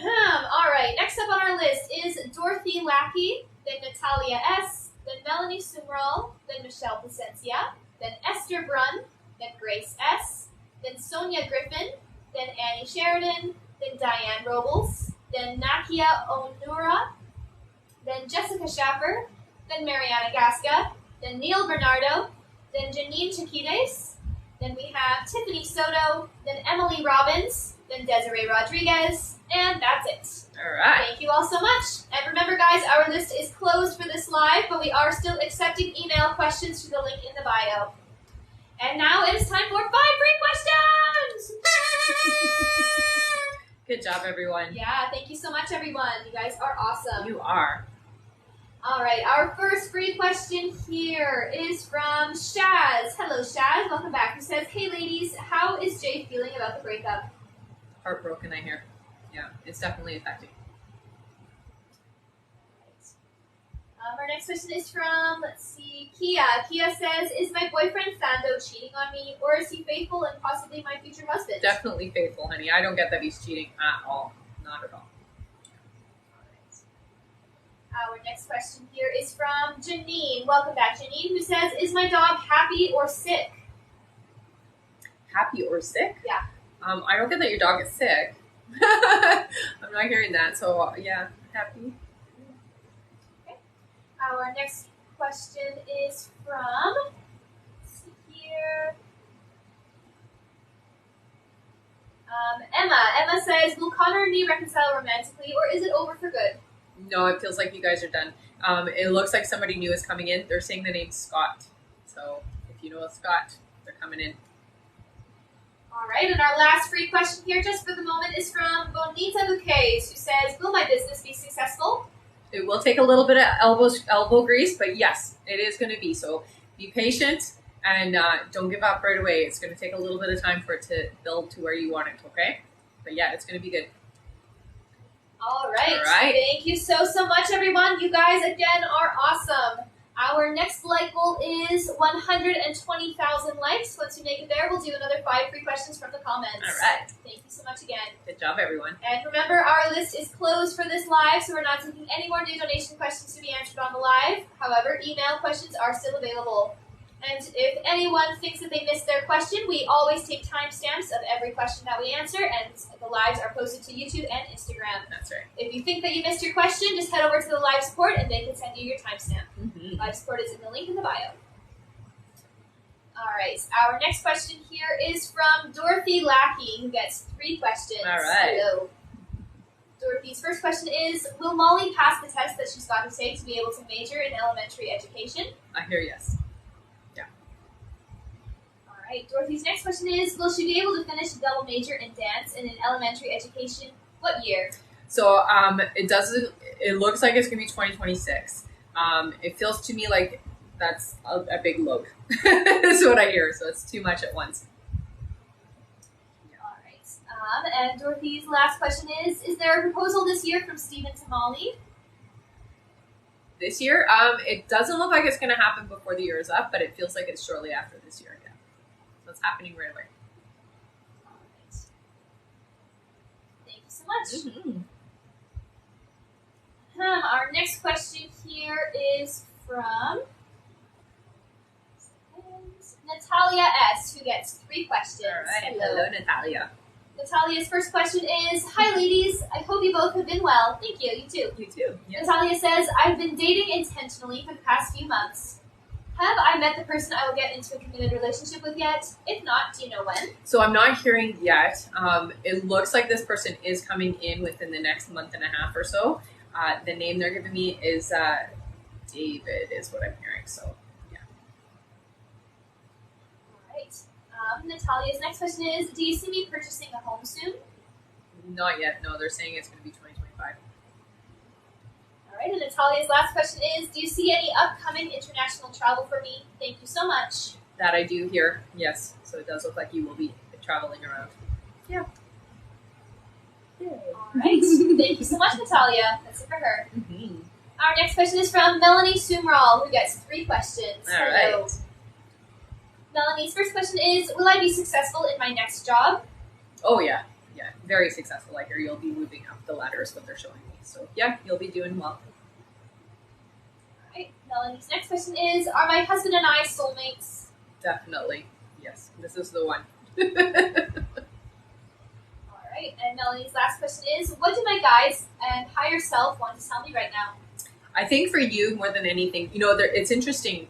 All right. Next up on our list is Dorothy Lackey, then Natalia S., then Melanie Sumrall, then Michelle Placencia, then Esther Brunn, then Grace S., then Sonia Griffin, then Annie Sheridan, then Diane Robles, then Nakia Onura, then Jessica Schaffer, then Mariana Gasca, then Neil Bernardo, then Janine Chiquides, then we have Tiffany Soto, then Emily Robbins, then Desiree Rodriguez, and that's it. All right. Thank you all so much. And remember, guys, our list is closed for this live, but we are still accepting email questions through the link in the bio. And now it is time for 5 free questions! Good job, everyone. Yeah, thank you so much, everyone. You guys are awesome. You are. All right, our first free question here is from Shaz. Hello, Shaz. Welcome back. Who says, hey, ladies, how is Jay feeling about the breakup? Heartbroken, I hear. Yeah, it's definitely affecting. Our next question is from, let's see, Kia. Kia says, is my boyfriend Thando cheating on me, or is he faithful and possibly my future husband? Definitely faithful, honey. I don't get that he's cheating at all. Not at all. Our next question here is from Janine. Welcome back, Janine, who says, is my dog happy or sick? Happy or sick? Yeah. I don't get that your dog is sick. I'm not hearing that, so yeah, happy. Okay. Our next question is from, let's see here, Emma. Emma says, will Connor and me reconcile romantically, or is it over for good? No, it feels like you guys are done. It looks like somebody new is coming in. They're saying the name Scott. So if you know a Scott, they're coming in. All right, and our last free question here just for the moment is from Bonita Bouquets, who says, will my business be successful? It will take a little bit of elbow grease, but yes, it is going to be. So be patient and don't give up right away. It's going to take a little bit of time for it to build to where you want it, okay? But yeah, it's going to be good. All right. All right. Thank you so much, everyone. You guys, again, are awesome. Our next like goal is 120,000 likes. Once we make it there, we'll do another 5 free questions from the comments. All right. Thank you so much again. Good job, everyone. And remember, our list is closed for this live, so we're not taking any more new donation questions to be answered on the live. However, email questions are still available. And if anyone thinks that they missed their question, we always take timestamps of every question that we answer, and the lives are posted to YouTube and Instagram. That's right. If you think that you missed your question, just head over to the live support, and they can send you your timestamp. Mm-hmm. Live support is in the link in the bio. All right, our next question here is from Dorothy Lackey, who gets 3 questions. All right. Hello. Dorothy's first question is, will Molly pass the test that she's got to take to be able to major in elementary education? I hear yes. All right, Dorothy's next question is, will she be able to finish a double major in dance in an elementary education? What year? So it looks like it's going to be 2026. It feels to me like that's a big load. That's what I hear. So it's too much at once. All right. And Dorothy's last question is there a proposal this year from Stephen to Molly? This year, it doesn't look like it's going to happen before the year is up, but it feels like it's shortly after this year. Yeah. So it's happening right away. All right. Thank you so much. Mm-hmm. Our next question here is from Natalia S., who gets 3 questions. All right. Hello, Natalia. Natalia's first question is, hi ladies, I hope you both have been well. Thank you, you too. You too. Yes. Natalia says, I've been dating intentionally for the past few months. Have I met the person I will get into a committed relationship with yet? If not, do you know when? So I'm not hearing yet. It looks like this person is coming in within the next month and a half or so. The name they're giving me is David, is what I'm hearing. So, yeah. All right. Natalia's next question is, do you see me purchasing a home soon? Not yet. No, they're saying it's going to be 2025. All right. And Natalia's last question is, do you see any upcoming international travel for me? Thank you so much. That I do hear. Yes. So it does look like you will be traveling around. Yeah. All right. Thank you so much, Natalia. That's it for her. Mm-hmm. Our next question is from Melanie Sumral, who gets 3 questions. All right. Melanie's first question is, will I be successful in my next job? Oh, yeah. Yeah. Very successful. I hear you'll be moving up the ladder is what they're showing me. So, yeah, you'll be doing well. All right. Melanie's next question is, are my husband and I soulmates? Definitely. Yes. This is the one. All right. And Melanie's last question is, what do my guides and higher self want to tell me right now? I think for you, more than anything, it's interesting.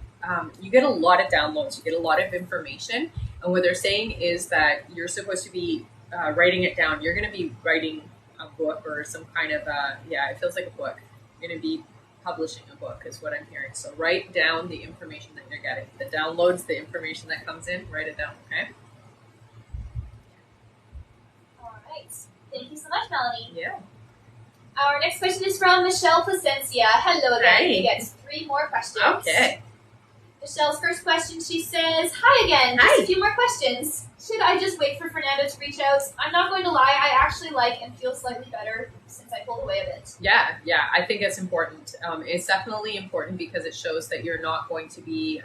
You get a lot of downloads. You get a lot of information. And what they're saying is that you're supposed to be writing it down. You're going to be writing a book or some kind of it feels like a book. You're going to be publishing a book is what I'm hearing. So write down the information that you're getting. The downloads, the information that comes in, write it down, okay? All right. Thank you so much, Melanie. Yeah. Our next question is from Michelle Placencia. Hello again. Hi. He gets 3 more questions. Okay. Michelle's first question, she says, hi again. Hi. Just a few more questions. Should I just wait for Fernando to reach out? I'm not going to lie, I actually like and feel slightly better since I pulled away a bit. Yeah, I think it's important. It's definitely important because it shows that you're not going to be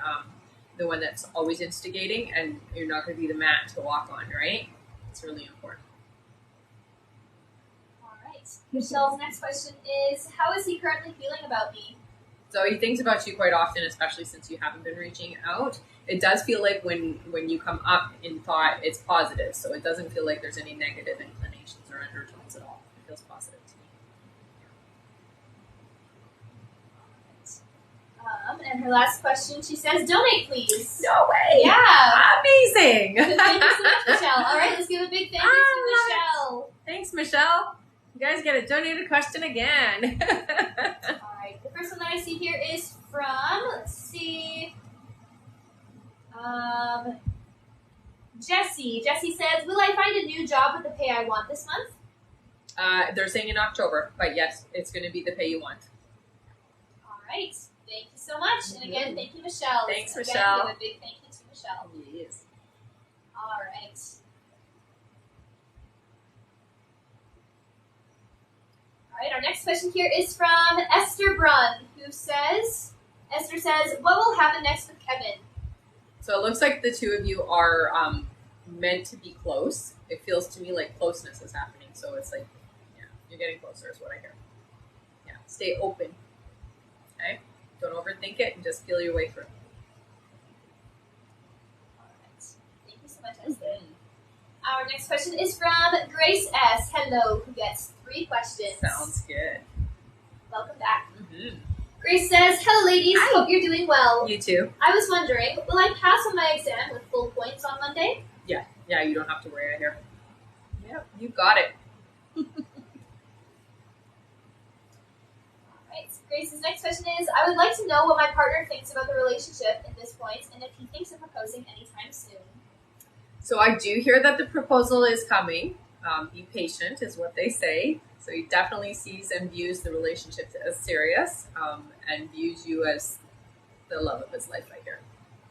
the one that's always instigating, and you're not going to be the mat to walk on, right? It's really important. All right. Michelle's next question is, how is he currently feeling about me? So he thinks about you quite often, especially since you haven't been reaching out. It does feel like when you come up in thought, it's positive. So it doesn't feel like there's any negative inclinations or undertones at all. It feels positive to me. And her last question, she says, donate, please. No way. Yeah. Amazing. Thank you so much, Michelle. All right, let's give a big thank you to Michelle. Thanks, Michelle. You guys get a donated question again. All right, the first one that I see here is from, let's see, Jessie. Jessie says, will I find a new job with the pay I want this month? They're saying in October, but yes, it's going to be the pay you want. All right. Thank you so much. And again, thank you, Michelle. Thanks, again, Michelle. Give a big thank you to Michelle. Yes. All right. All right, our next question here is from Esther Brunn, who says, Esther says, what will happen next with Kevin? So it looks like the two of you are meant to be close. It feels to me like closeness is happening. So it's like, yeah, you're getting closer is what I hear. Yeah, stay open. Okay? Don't overthink it and just feel your way through. All right. Thank you so much, Esther. Our next question is from Grace S. Hello, who gets 3 questions. Sounds good. Welcome back. Mm-hmm. Grace says, hello, ladies. Hi. Hope you're doing well. You too. I was wondering, will I pass on my exam with full points on Monday? Yeah, you don't have to worry, I hear. Yeah, you got it. Alright, Grace's next question is, I would like to know what my partner thinks about the relationship at this point, and if he thinks of proposing anytime soon. So I do hear that the proposal is coming. Be patient is what they say. So he definitely sees and views the relationship as serious and views you as the love of his life, I hear.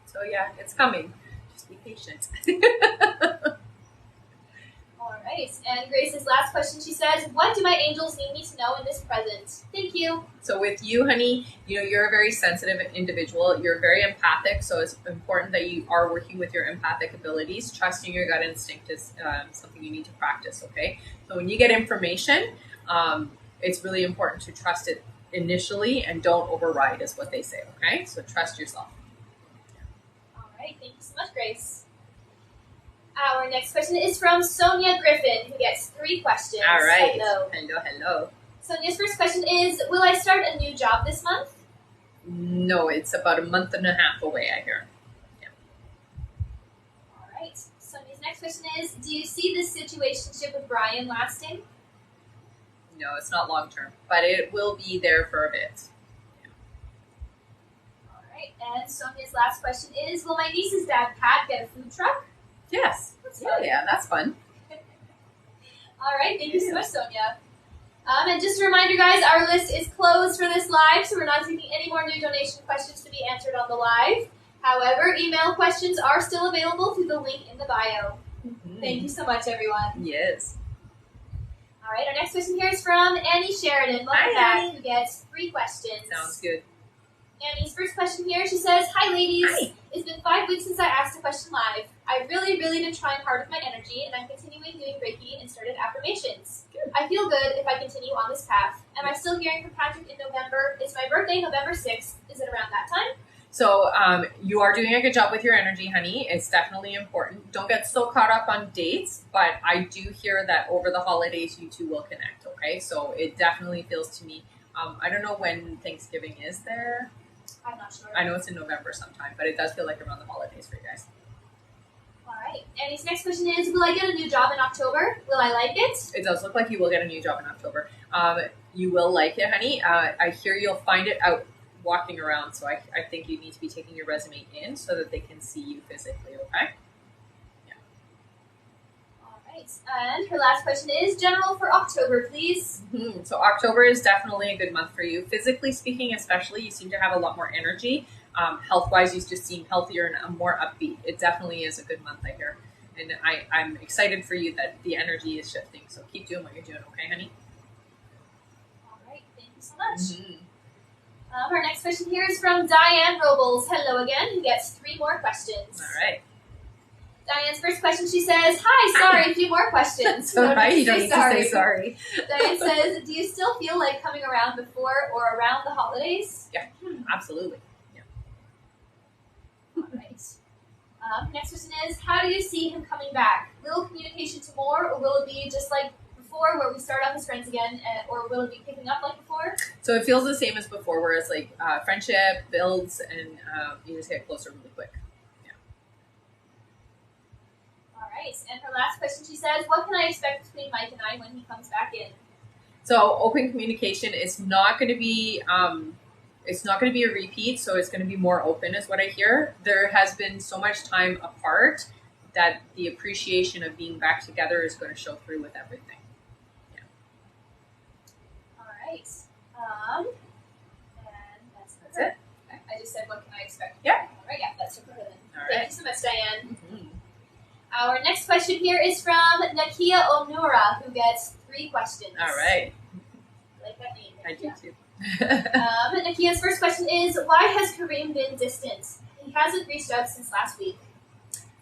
So yeah, it's coming. Just be patient. Alright, and Grace's last question, she says, what do my angels need me to know in this present? Thank you. So with you, honey, you're a very sensitive individual. You're very empathic, so it's important that you are working with your empathic abilities. Trusting your gut instinct is something you need to practice, okay? So when you get information, it's really important to trust it initially and don't override is what they say, okay? So trust yourself. All right, thank you so much, Grace. Our next question is from Sonia Griffin, who gets 3 questions. All right. Hello. Sonia's first question is, will I start a new job this month? No, it's about a month and a half away, I hear. Yeah. All right. Sonia's next question is, do you see this situationship with Brian lasting? No, it's not long term, but it will be there for a bit. Yeah. All right. And Sonia's last question is, will my niece's dad, Pat, get a food truck? Yes. Yeah, that's fun. All right. Thank you so much, Sonia. And just a reminder, guys, our list is closed for this live, so we're not taking any more new donation questions to be answered on the live. However, email questions are still available through the link in the bio. Mm-hmm. Thank you so much, everyone. Yes. All right, our next question here is from Annie Sheridan. Welcome back, who gets 3 questions. Sounds good. Annie's first question here, she says, hi, ladies. Hi. It's been 5 weeks since I asked a question live. I've really been trying hard with my energy, and I'm continuing doing Reiki and started affirmations. Good. I feel good if I continue on this path. Am I still hearing from Patrick in November? It's my birthday, November 6th. Is it around that time? So you are doing a good job with your energy, honey. It's definitely important. Don't get so caught up on dates, but I do hear that over the holidays you two will connect, okay? So it definitely feels to me, I don't know when Thanksgiving is there. I'm not sure. I know it's in November sometime, but it does feel like around the holidays for you guys. All right. right. And his next question is, will I get a new job in October? Will I like it? It does look like you will get a new job in October. You will like it, honey. I hear you'll find it out walking around, so I think you need to be taking your resume in so that they can see you physically, okay? All right. And her last question is, general for October, please. So October is definitely a good month for you. Physically speaking, especially, you seem to have a lot more energy. Health-wise, you just seem healthier and more upbeat. It definitely is a good month, I hear. And I'm excited for you that the energy is shifting. So keep doing what you're doing, okay, honey? All right. Thank you so much. Our next question here is from Diane Robles. Hello again, who gets 3 more questions. All right. Diane's first question, she says, hi, sorry, a few more questions. So right, you don't need to say sorry. Diane says, do you still feel like coming around before or around the holidays? Yeah, absolutely. Yeah. All right. Next question is, how do you see him coming back? Little communication to more, or will it be just like before where we start off as friends again, or will it be picking up like before? So it feels the same as before, where it's like friendship builds and you just get closer really quick. Right. And her last question, she says, what can I expect between Mike and I when he comes back in? So open communication is not going to be a repeat. So it's going to be more open is what I hear. There has been so much time apart that the appreciation of being back together is going to show through with everything. Yeah. All right. And that's it. Okay. I just said, what can I expect? Yeah. All right. Yeah, that's super good. All Thank right. you so much, Diane. Mm-hmm. Our next question here is from Nakia Onura, who gets 3 questions. All right. I like that name. I do too. Nakia's first question is, why has Kareem been distant? He hasn't reached out since last week.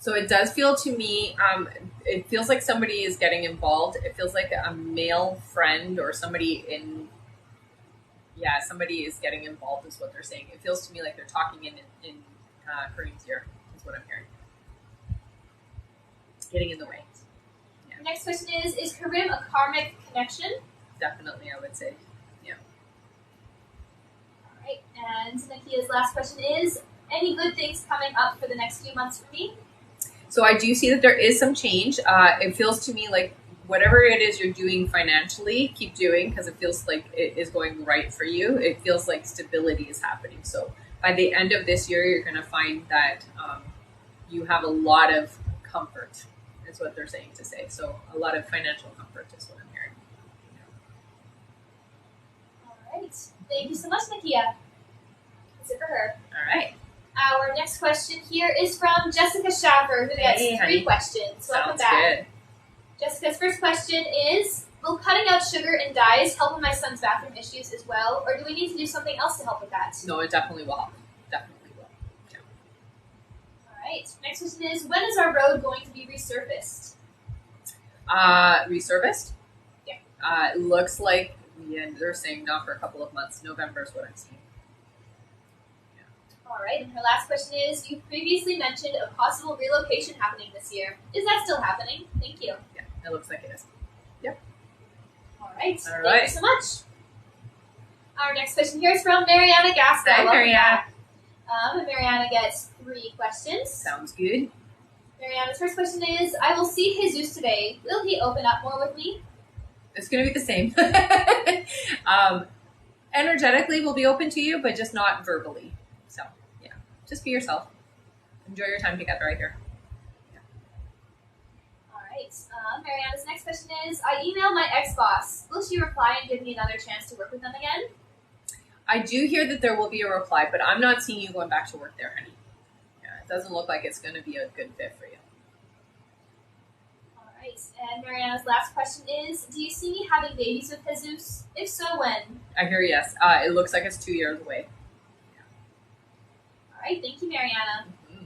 So it does feel to me, it feels like somebody is getting involved. It feels like a male friend or somebody is getting involved is what they're saying. It feels to me like they're talking in Kareem's ear is what I'm hearing. Getting in the way. Yeah. The next question is Kareem a karmic connection? Definitely, I would say. Yeah. All right. And Nakia's last question is, any good things coming up for the next few months for me? So I do see that there is some change. It feels to me like whatever it is you're doing financially, keep doing because it feels like it is going right for you. It feels like stability is happening. So by the end of this year, you're going to find that you have a lot of comfort. Is what they're saying to say. So a lot of financial comfort is what I'm hearing. All right. Thank you so much, Nakia. That's it for her. All right. Our next question here is from Jessica Schaffer, who gets 3 questions. Welcome back. Good. Jessica's first question is, will cutting out sugar and dyes help with my son's bathroom issues as well, or do we need to do something else to help with that? No, it definitely will help. Definitely will. Yeah. Right. Next question is, when is our road going to be resurfaced? Resurfaced? Yeah. It looks like they're saying not for a couple of months. November is what I'm seeing. Yeah. All right. And her last question is, you previously mentioned a possible relocation happening this year. Is that still happening? Thank you. Yeah, it looks like it is. Yep. All right. All Thank right. you so much. Our next question here is from Mariana Gasco. Hi, Welcome Mariana. back. Mariana gets 3 questions. Sounds good. Mariana's first question is, I will see Jesus today. Will he open up more with me? It's going to be the same. Energetically, we'll be open to you, but just not verbally. So, yeah, just be yourself. Enjoy your time together right here. Yeah. All right. Mariana's next question is, I emailed my ex-boss. Will she reply and give me another chance to work with them again? I do hear that there will be a reply, but I'm not seeing you going back to work there, honey. Yeah, it doesn't look like it's going to be a good fit for you. All right. And Mariana's last question is, do you see me having babies with Jesus? If so, when? I hear yes. It looks like it's 2 years away. All right. Thank you, Mariana. Mm-hmm.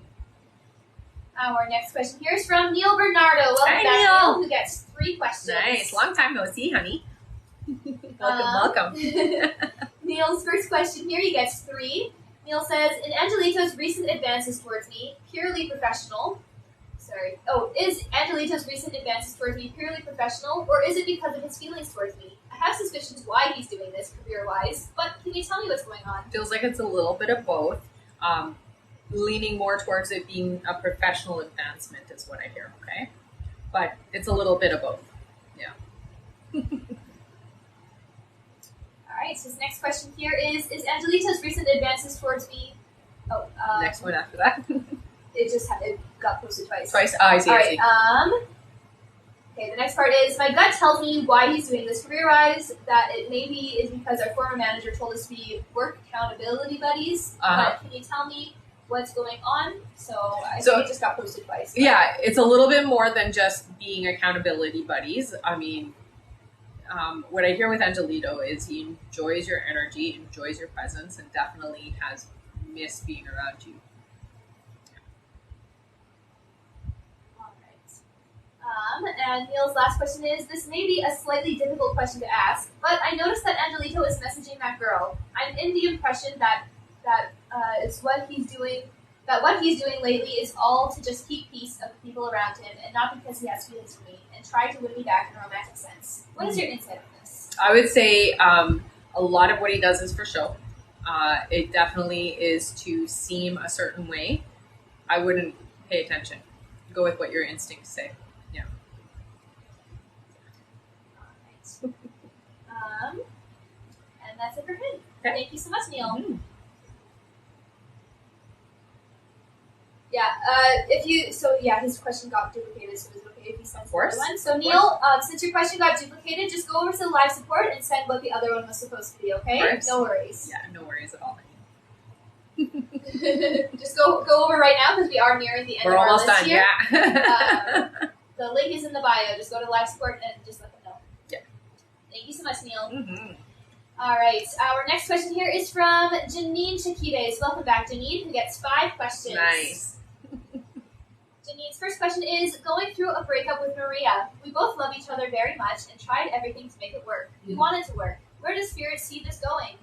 Our next question here is from Neil Bernardo. Welcome Hi, back, Neil. who gets 3 questions. Nice. Long time no see, honey. Welcome. Neil's first question here, he gets 3. Neil says, in Angelito's recent advances towards me, purely professional. Is Angelito's recent advances towards me purely professional, or is it because of his feelings towards me? I have suspicions why he's doing this career-wise, but can you tell me what's going on? Feels like it's a little bit of both. leaning more towards it being a professional advancement is what I hear. Okay, but it's a little bit of both. Yeah. All right, so his next question here is Angelito's recent advances towards me? Oh, Next one after that. it got posted twice. Twice. Oh, I see. All I right. see. Okay, the next part is my gut tells me why he's doing this career-wise. That it maybe is because our former manager told us to be work accountability buddies. But can you tell me what's going on? So I think it just got posted twice. But. Yeah, it's a little bit more than just being accountability buddies. I mean, what I hear with Angelito is he enjoys your energy, enjoys your presence, and definitely has missed being around you. And Neil's last question is, this may be a slightly difficult question to ask, but I noticed that Angelito is messaging that girl. I'm in the impression that it's what he's doing, that what he's doing lately is all to just keep peace of the people around him, and not because he has feelings for me, and try to win me back in a romantic sense. What is your insight on this? I would say a lot of what he does is for show. It definitely is to seem a certain way. I wouldn't pay attention. Go with what your instincts say. Yeah. All right. And that's it for him. Okay. Thank you so much, Neil. Mm-hmm. Yeah, his question got duplicated, so it was okay if he sent course. One. So Neil, since your question got duplicated, just go over to the live support and send what the other one was supposed to be, okay? No worries. Yeah, no worries at all. Just go over right now because we are nearing the end of our list here. We're almost done, yeah. The link is in the bio. Just go to live support and just let them know. Yeah. Thank you so much, Neil. Mm-hmm. All right. Our next question here is from Janine Chiquides. Welcome back, Janine, who gets 5 questions. Nice. Janine's first question is, going through a breakup with Maria. We both love each other very much and tried everything to make it work. We want it to work. Where does Spirit see this going?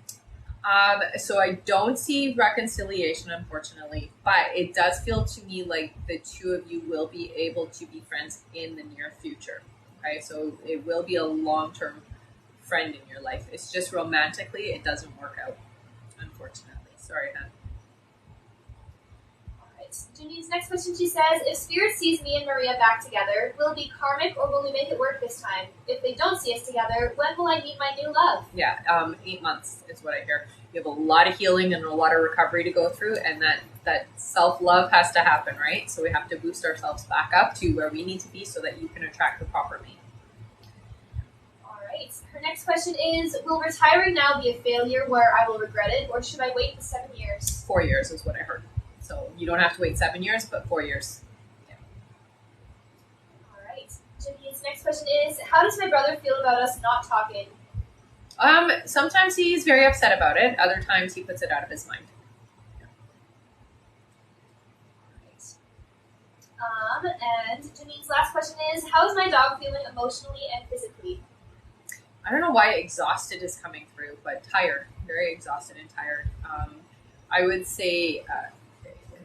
So I don't see reconciliation, unfortunately, but it does feel to me like the two of you will be able to be friends in the near future. Okay, so it will be a long-term friend in your life. It's just romantically, it doesn't work out, unfortunately. Sorry, hon. Janine's next question, she says, if Spirit sees me and Maria back together, will it be karmic or will we make it work this time? If they don't see us together, when will I meet my new love? Yeah, 8 months is what I hear. You have a lot of healing and a lot of recovery to go through, and that self-love has to happen, right? So we have to boost ourselves back up to where we need to be so that you can attract the proper mate. All right. Her next question is, will retiring now be a failure where I will regret it, or should I wait for 7 years? 4 years is what I heard. So you don't have to wait 7 years, but 4 years. Yeah. All right. Jimmy's next question is, how does my brother feel about us not talking? Sometimes he's very upset about it. Other times he puts it out of his mind. Yeah. All right. And Janine's last question is, how is my dog feeling emotionally and physically? I don't know why exhausted is coming through, but tired. Very exhausted and tired. I would say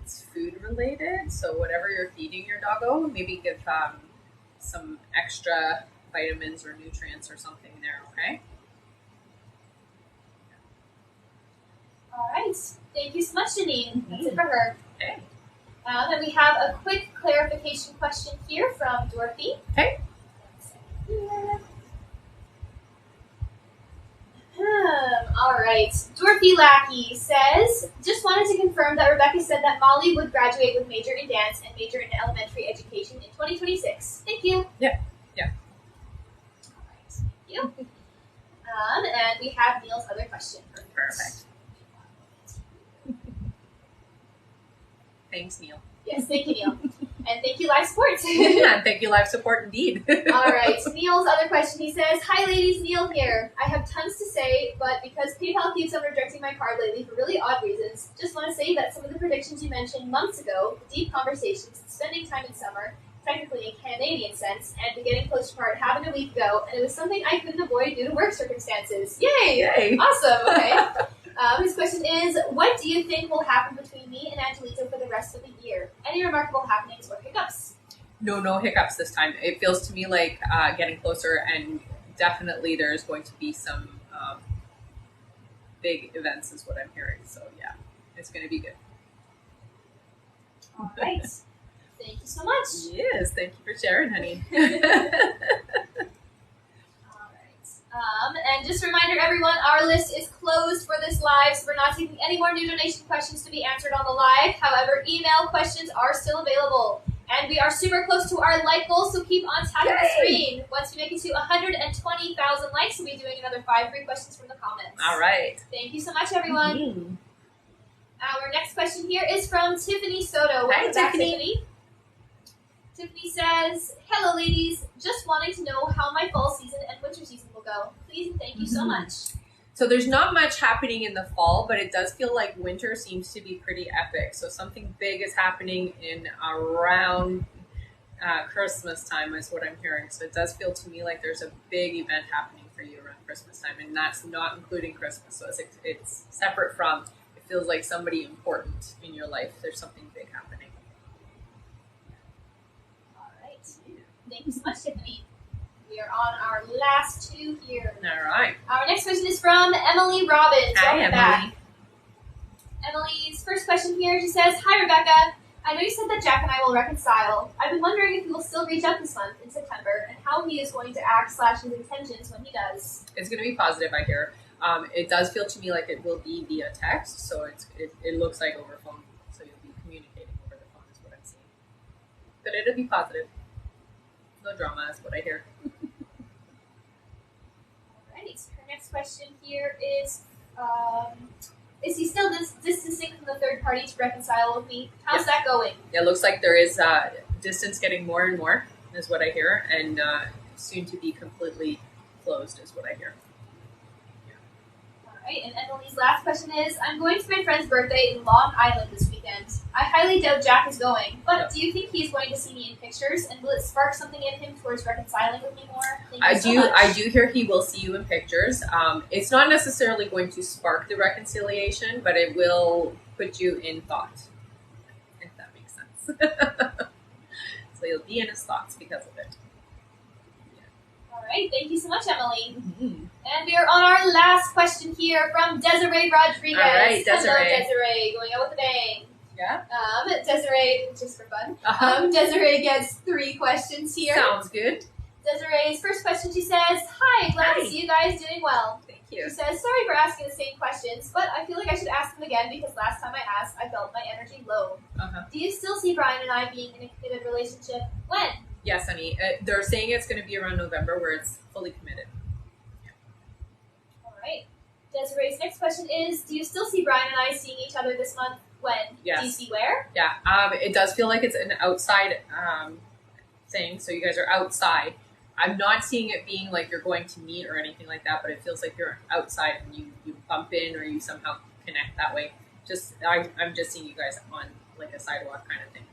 it's food related. So whatever you're feeding your doggo, maybe give some extra vitamins or nutrients or something there, okay? All right. Thank you so much, Janine. That's it for her. Okay. Then we have a quick clarification question here from Dorothy. Okay. All right. Dorothy Lackey says, just wanted to confirm that Rebecca said that Molly would graduate with major in dance and major in elementary education in 2026. Thank you. Yeah. All right. Thank you. And we have Neil's other question. Perfect. Thanks, Neil. Yes, thank you, Neil. And thank you, Live Sports. Yeah, thank you, Live Support, indeed. All right. Neil's other question, he says, hi, ladies, Neil here. I have tons to say, but because PayPal keeps on rejecting my card lately for really odd reasons, just want to say that some of the predictions you mentioned months ago, deep conversations, spending time in summer, technically in Canadian sense, and the getting close to part happened a week ago, and it was something I couldn't avoid due to work circumstances. Yay! Yay. Awesome. Okay. His question is, what do you think will happen between me and Angelito for the rest of the year? Any remarkable happenings or hiccups? No hiccups this time. It feels to me like getting closer, and definitely there's going to be some big events is what I'm hearing. So yeah, it's going to be good. All right. Thank you so much. Yes, thank you for sharing, honey. All right. And just a reminder, everyone, our list is closed for this live, so we're not taking any more new donation questions to be answered on the live. However, email questions are still available. And we are super close to our like goal, so keep on tapping the screen. Once we make it to 120,000 likes, we'll be doing another 5 free questions from the comments. All right. Thank you so much, everyone. Mm-hmm. Our next question here is from Tiffany Soto. Hi, Welcome back, Tiffany. Tiffany says, hello, ladies. Just wanting to know how my fall season and winter season will go. Please and thank you so much. So there's not much happening in the fall, but it does feel like winter seems to be pretty epic. So something big is happening in around Christmas time is what I'm hearing. So it does feel to me like there's a big event happening for you around Christmas time, and that's not including Christmas. So it's separate from, it feels like somebody important in your life. There's something big happening. All right. Thank you so much, Tiffany. We are on our last 2 here. All right. Our next question is from Emily Robbins. Hi, Welcome Emily. back. Emily's first question here, she says, hi, Rebecca. I know you said that Jack and I will reconcile. I've been wondering if he will still reach out this month in September and how he is going to act / his intentions when he does. It's going to be positive, I hear. It does feel to me like it will be via text, so it looks like over phone. So you'll be communicating over the phone is what I'm seeing. But it'll be positive. No drama is what I hear. Alright, her next question here is he still distancing from the third party to reconcile with me? How's that going? It looks like there is distance getting more and more is what I hear, and soon to be completely closed is what I hear. Alright, and Emily's last question is, I'm going to my friend's birthday in Long Island this weekend. I highly doubt Jack is going, but do you think he's going to see me in pictures, and will it spark something in him towards reconciling with me more? Thank you so much. I do hear he will see you in pictures. It's not necessarily going to spark the reconciliation, but it will put you in thought, if that makes sense. So you'll be in his thoughts because of it. All right, thank you so much, Emily. Mm-hmm. And we are on our last question here from Desiree Rodriguez. All right, Desiree. Hello, Desiree. Going out with a bang. Yeah. Desiree, just for fun. Uh-huh. Desiree gets 3 questions here. Sounds good. Desiree's first question, she says, hi, glad to see you guys doing well. Thank you. She says, sorry for asking the same questions, but I feel like I should ask them again because last time I asked, I felt my energy low. Uh-huh. Do you still see Brian and I being in a committed relationship? When? Yes, honey. They're saying it's going to be around November where it's fully committed. All right. Desiree's next question is, do you still see Brian and I seeing each other this month? When? Yes. Do you see where? Yeah. It does feel like it's an outside thing, so you guys are outside. I'm not seeing it being like you're going to meet or anything like that, but it feels like you're outside and you bump in or you somehow connect that way. I'm just seeing you guys on like a sidewalk kind of thing.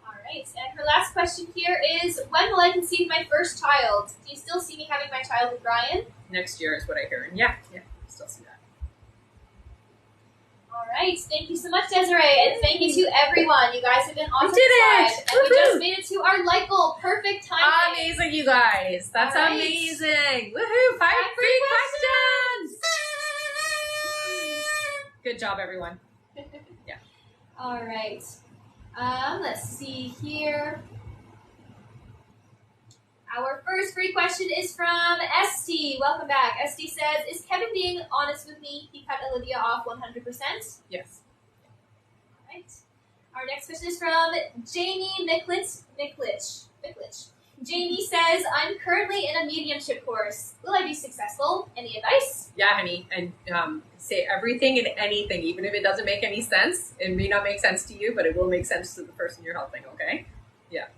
All right. And her last question here is, when will I conceive my first child? Do you still see me having my child with Brian? Next year is what I hear. And yeah, still see that. All right. Thank you so much, Desiree. And thank you to everyone. You guys have been awesome. We did it! And we just made it to our like goal. Perfect timing. Amazing, you guys. That's All right. amazing. Woohoo! 5 free questions! Good job, everyone. Yeah. All right. Let's see here. Our first free question is from Esty. Welcome back. Esty says, is Kevin being honest with me? He cut Olivia off 100%. Yes. All right. Our next question is from Jamie Miklich. Jamie says, I'm currently in a mediumship course. Will I be successful? Any advice? Yeah, honey. And say everything and anything, even if it doesn't make any sense. It may not make sense to you, but it will make sense to the person you're helping, okay? Yeah.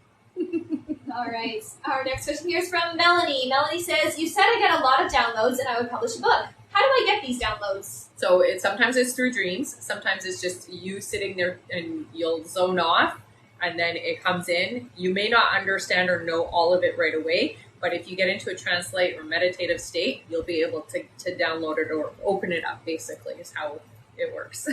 All right. Our next question here is from Melanie. Melanie says, you said I get a lot of downloads and I would publish a book. How do I get these downloads? So sometimes it's through dreams. Sometimes it's just you sitting there and you'll zone off and then it comes in. You may not understand or know all of it right away, but if you get into a translate or meditative state, you'll be able to download it or open it up, basically, is how it works.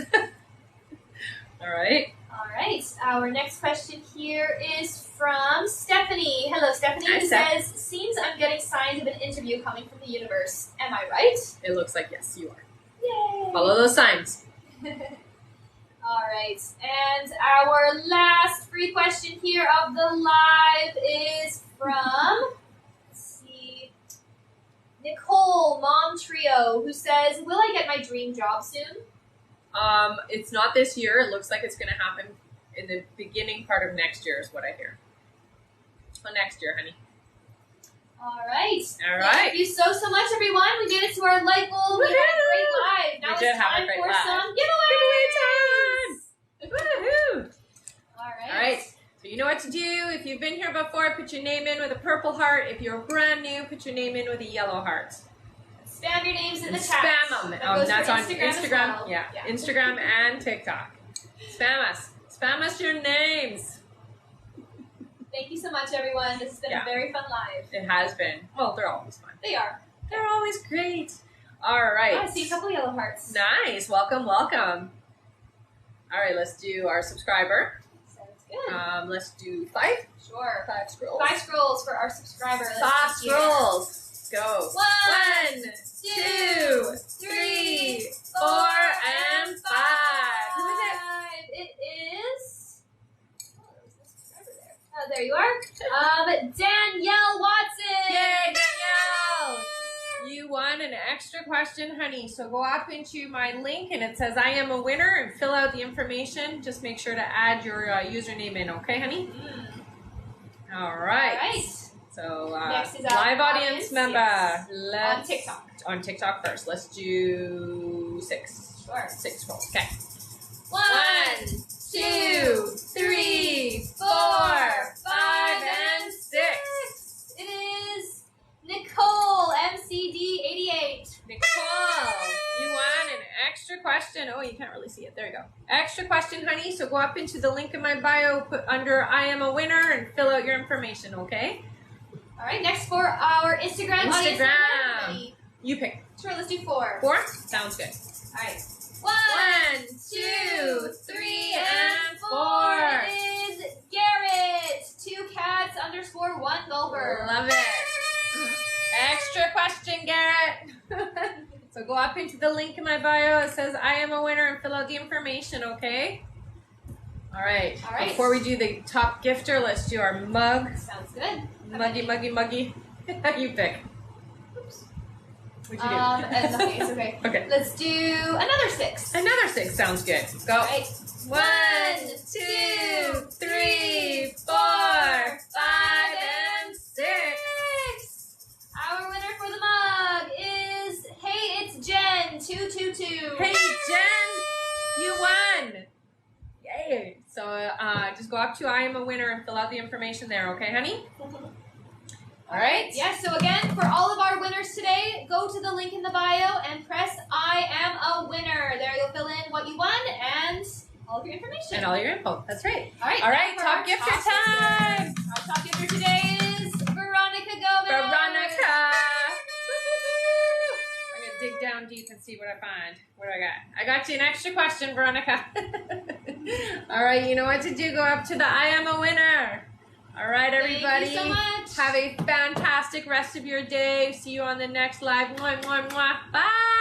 All right. All right. Our next question here is from Stephanie. Hello, Stephanie. Hi, Who Steph. says, seems I'm getting signs of an interview coming from the universe. Am I right? It looks like yes, you are. Yay! Follow those signs. All right, and our last free question here of the live is from, let's see, Nicole, Mom Trio, who says, will I get my dream job soon? It's not this year. It looks like it's going to happen in the beginning part of next year is what I hear. Well, next year, honey. All right. All right. Thank you so much, everyone. We made it to our light goal. We had a great live. Now We did it's have a time great for live. some giveaways. Woohoo! All right. All right. So you know what to do. If you've been here before, put your name in with a purple heart. If you're brand new, put your name in with a yellow heart. Spam your names in the And chat. spam them. That goes That's for on Instagram as Instagram. well. Yeah, Instagram and TikTok. Spam us. Spam us your names. Thank you so much, everyone. This has been a very fun live. It has been. Well, they're always fun. They are. They're always great. All right. I see a couple yellow hearts. Nice. Welcome, welcome. All right, let's do our subscriber. Sounds good. Let's do 5. Sure. 5 scrolls. 5 scrolls for our subscriber. Let's 5 see here. scrolls. Go. 1, 2, 3, 4, and 5. Who is it? It is. Oh, there's no subscriber there. Oh, there you are. Danielle Watson. Yay, Danielle! You won an extra question, honey. So go up into my link and it says I am a winner and fill out the information. Just make sure to add your username in, okay, honey? All right. All right. So Next is our live audience member. yes. Let's, On TikTok. On TikTok first. Let's do 6. Sure. 6 scrolls. Okay. 1, 2, 3, 4, 5, and 6. It is Nicole, MCD88. Nicole, you won an extra question. Oh, you can't really see it. There you go. Extra question, honey. So go up into the link in my bio, put under I am a winner, and fill out your information, okay? All right, next for our Instagram audience member. Ready? You pick. Sure, let's do 4. 4? Sounds good. All right. 1, 2, 3, and 4. It is Garrett, 2cats_1 Gulper. Love it. Extra question, Garrett. So go up into the link in my bio. It says I am a winner and fill out the information, okay? All right. All right. Before we do the top gifter, let's do our mug. Sounds good. Muggy. You pick. Oops. What'd you do? Nothing. It's okay. Okay. Let's do another 6. Another 6 sounds good. Go. All right. 1, 2, 3, 4, 5, and 6. Our winner for the mug is Hey, it's Jen 222. Hey, Jen, you won. Yay. So just go up to I am a winner and fill out the information there, okay, honey? All right. Yes, so again, for all of our winners today, go to the link in the bio and press I am a winner. There you'll fill in what you won and all of your information. And all your info. That's right. All right. All right, for top our gifter top time. gifter. Our top gifter today is Veronica Gomez. Veronica. I'm going to dig down deep and see what I find. What do I got? I got you an extra question, Veronica. All right, you know what to do. Go up to the I am a winner. All right, everybody. Thank you so much. Have a fantastic rest of your day. See you on the next live. Mwah, mwah, mwah. Bye.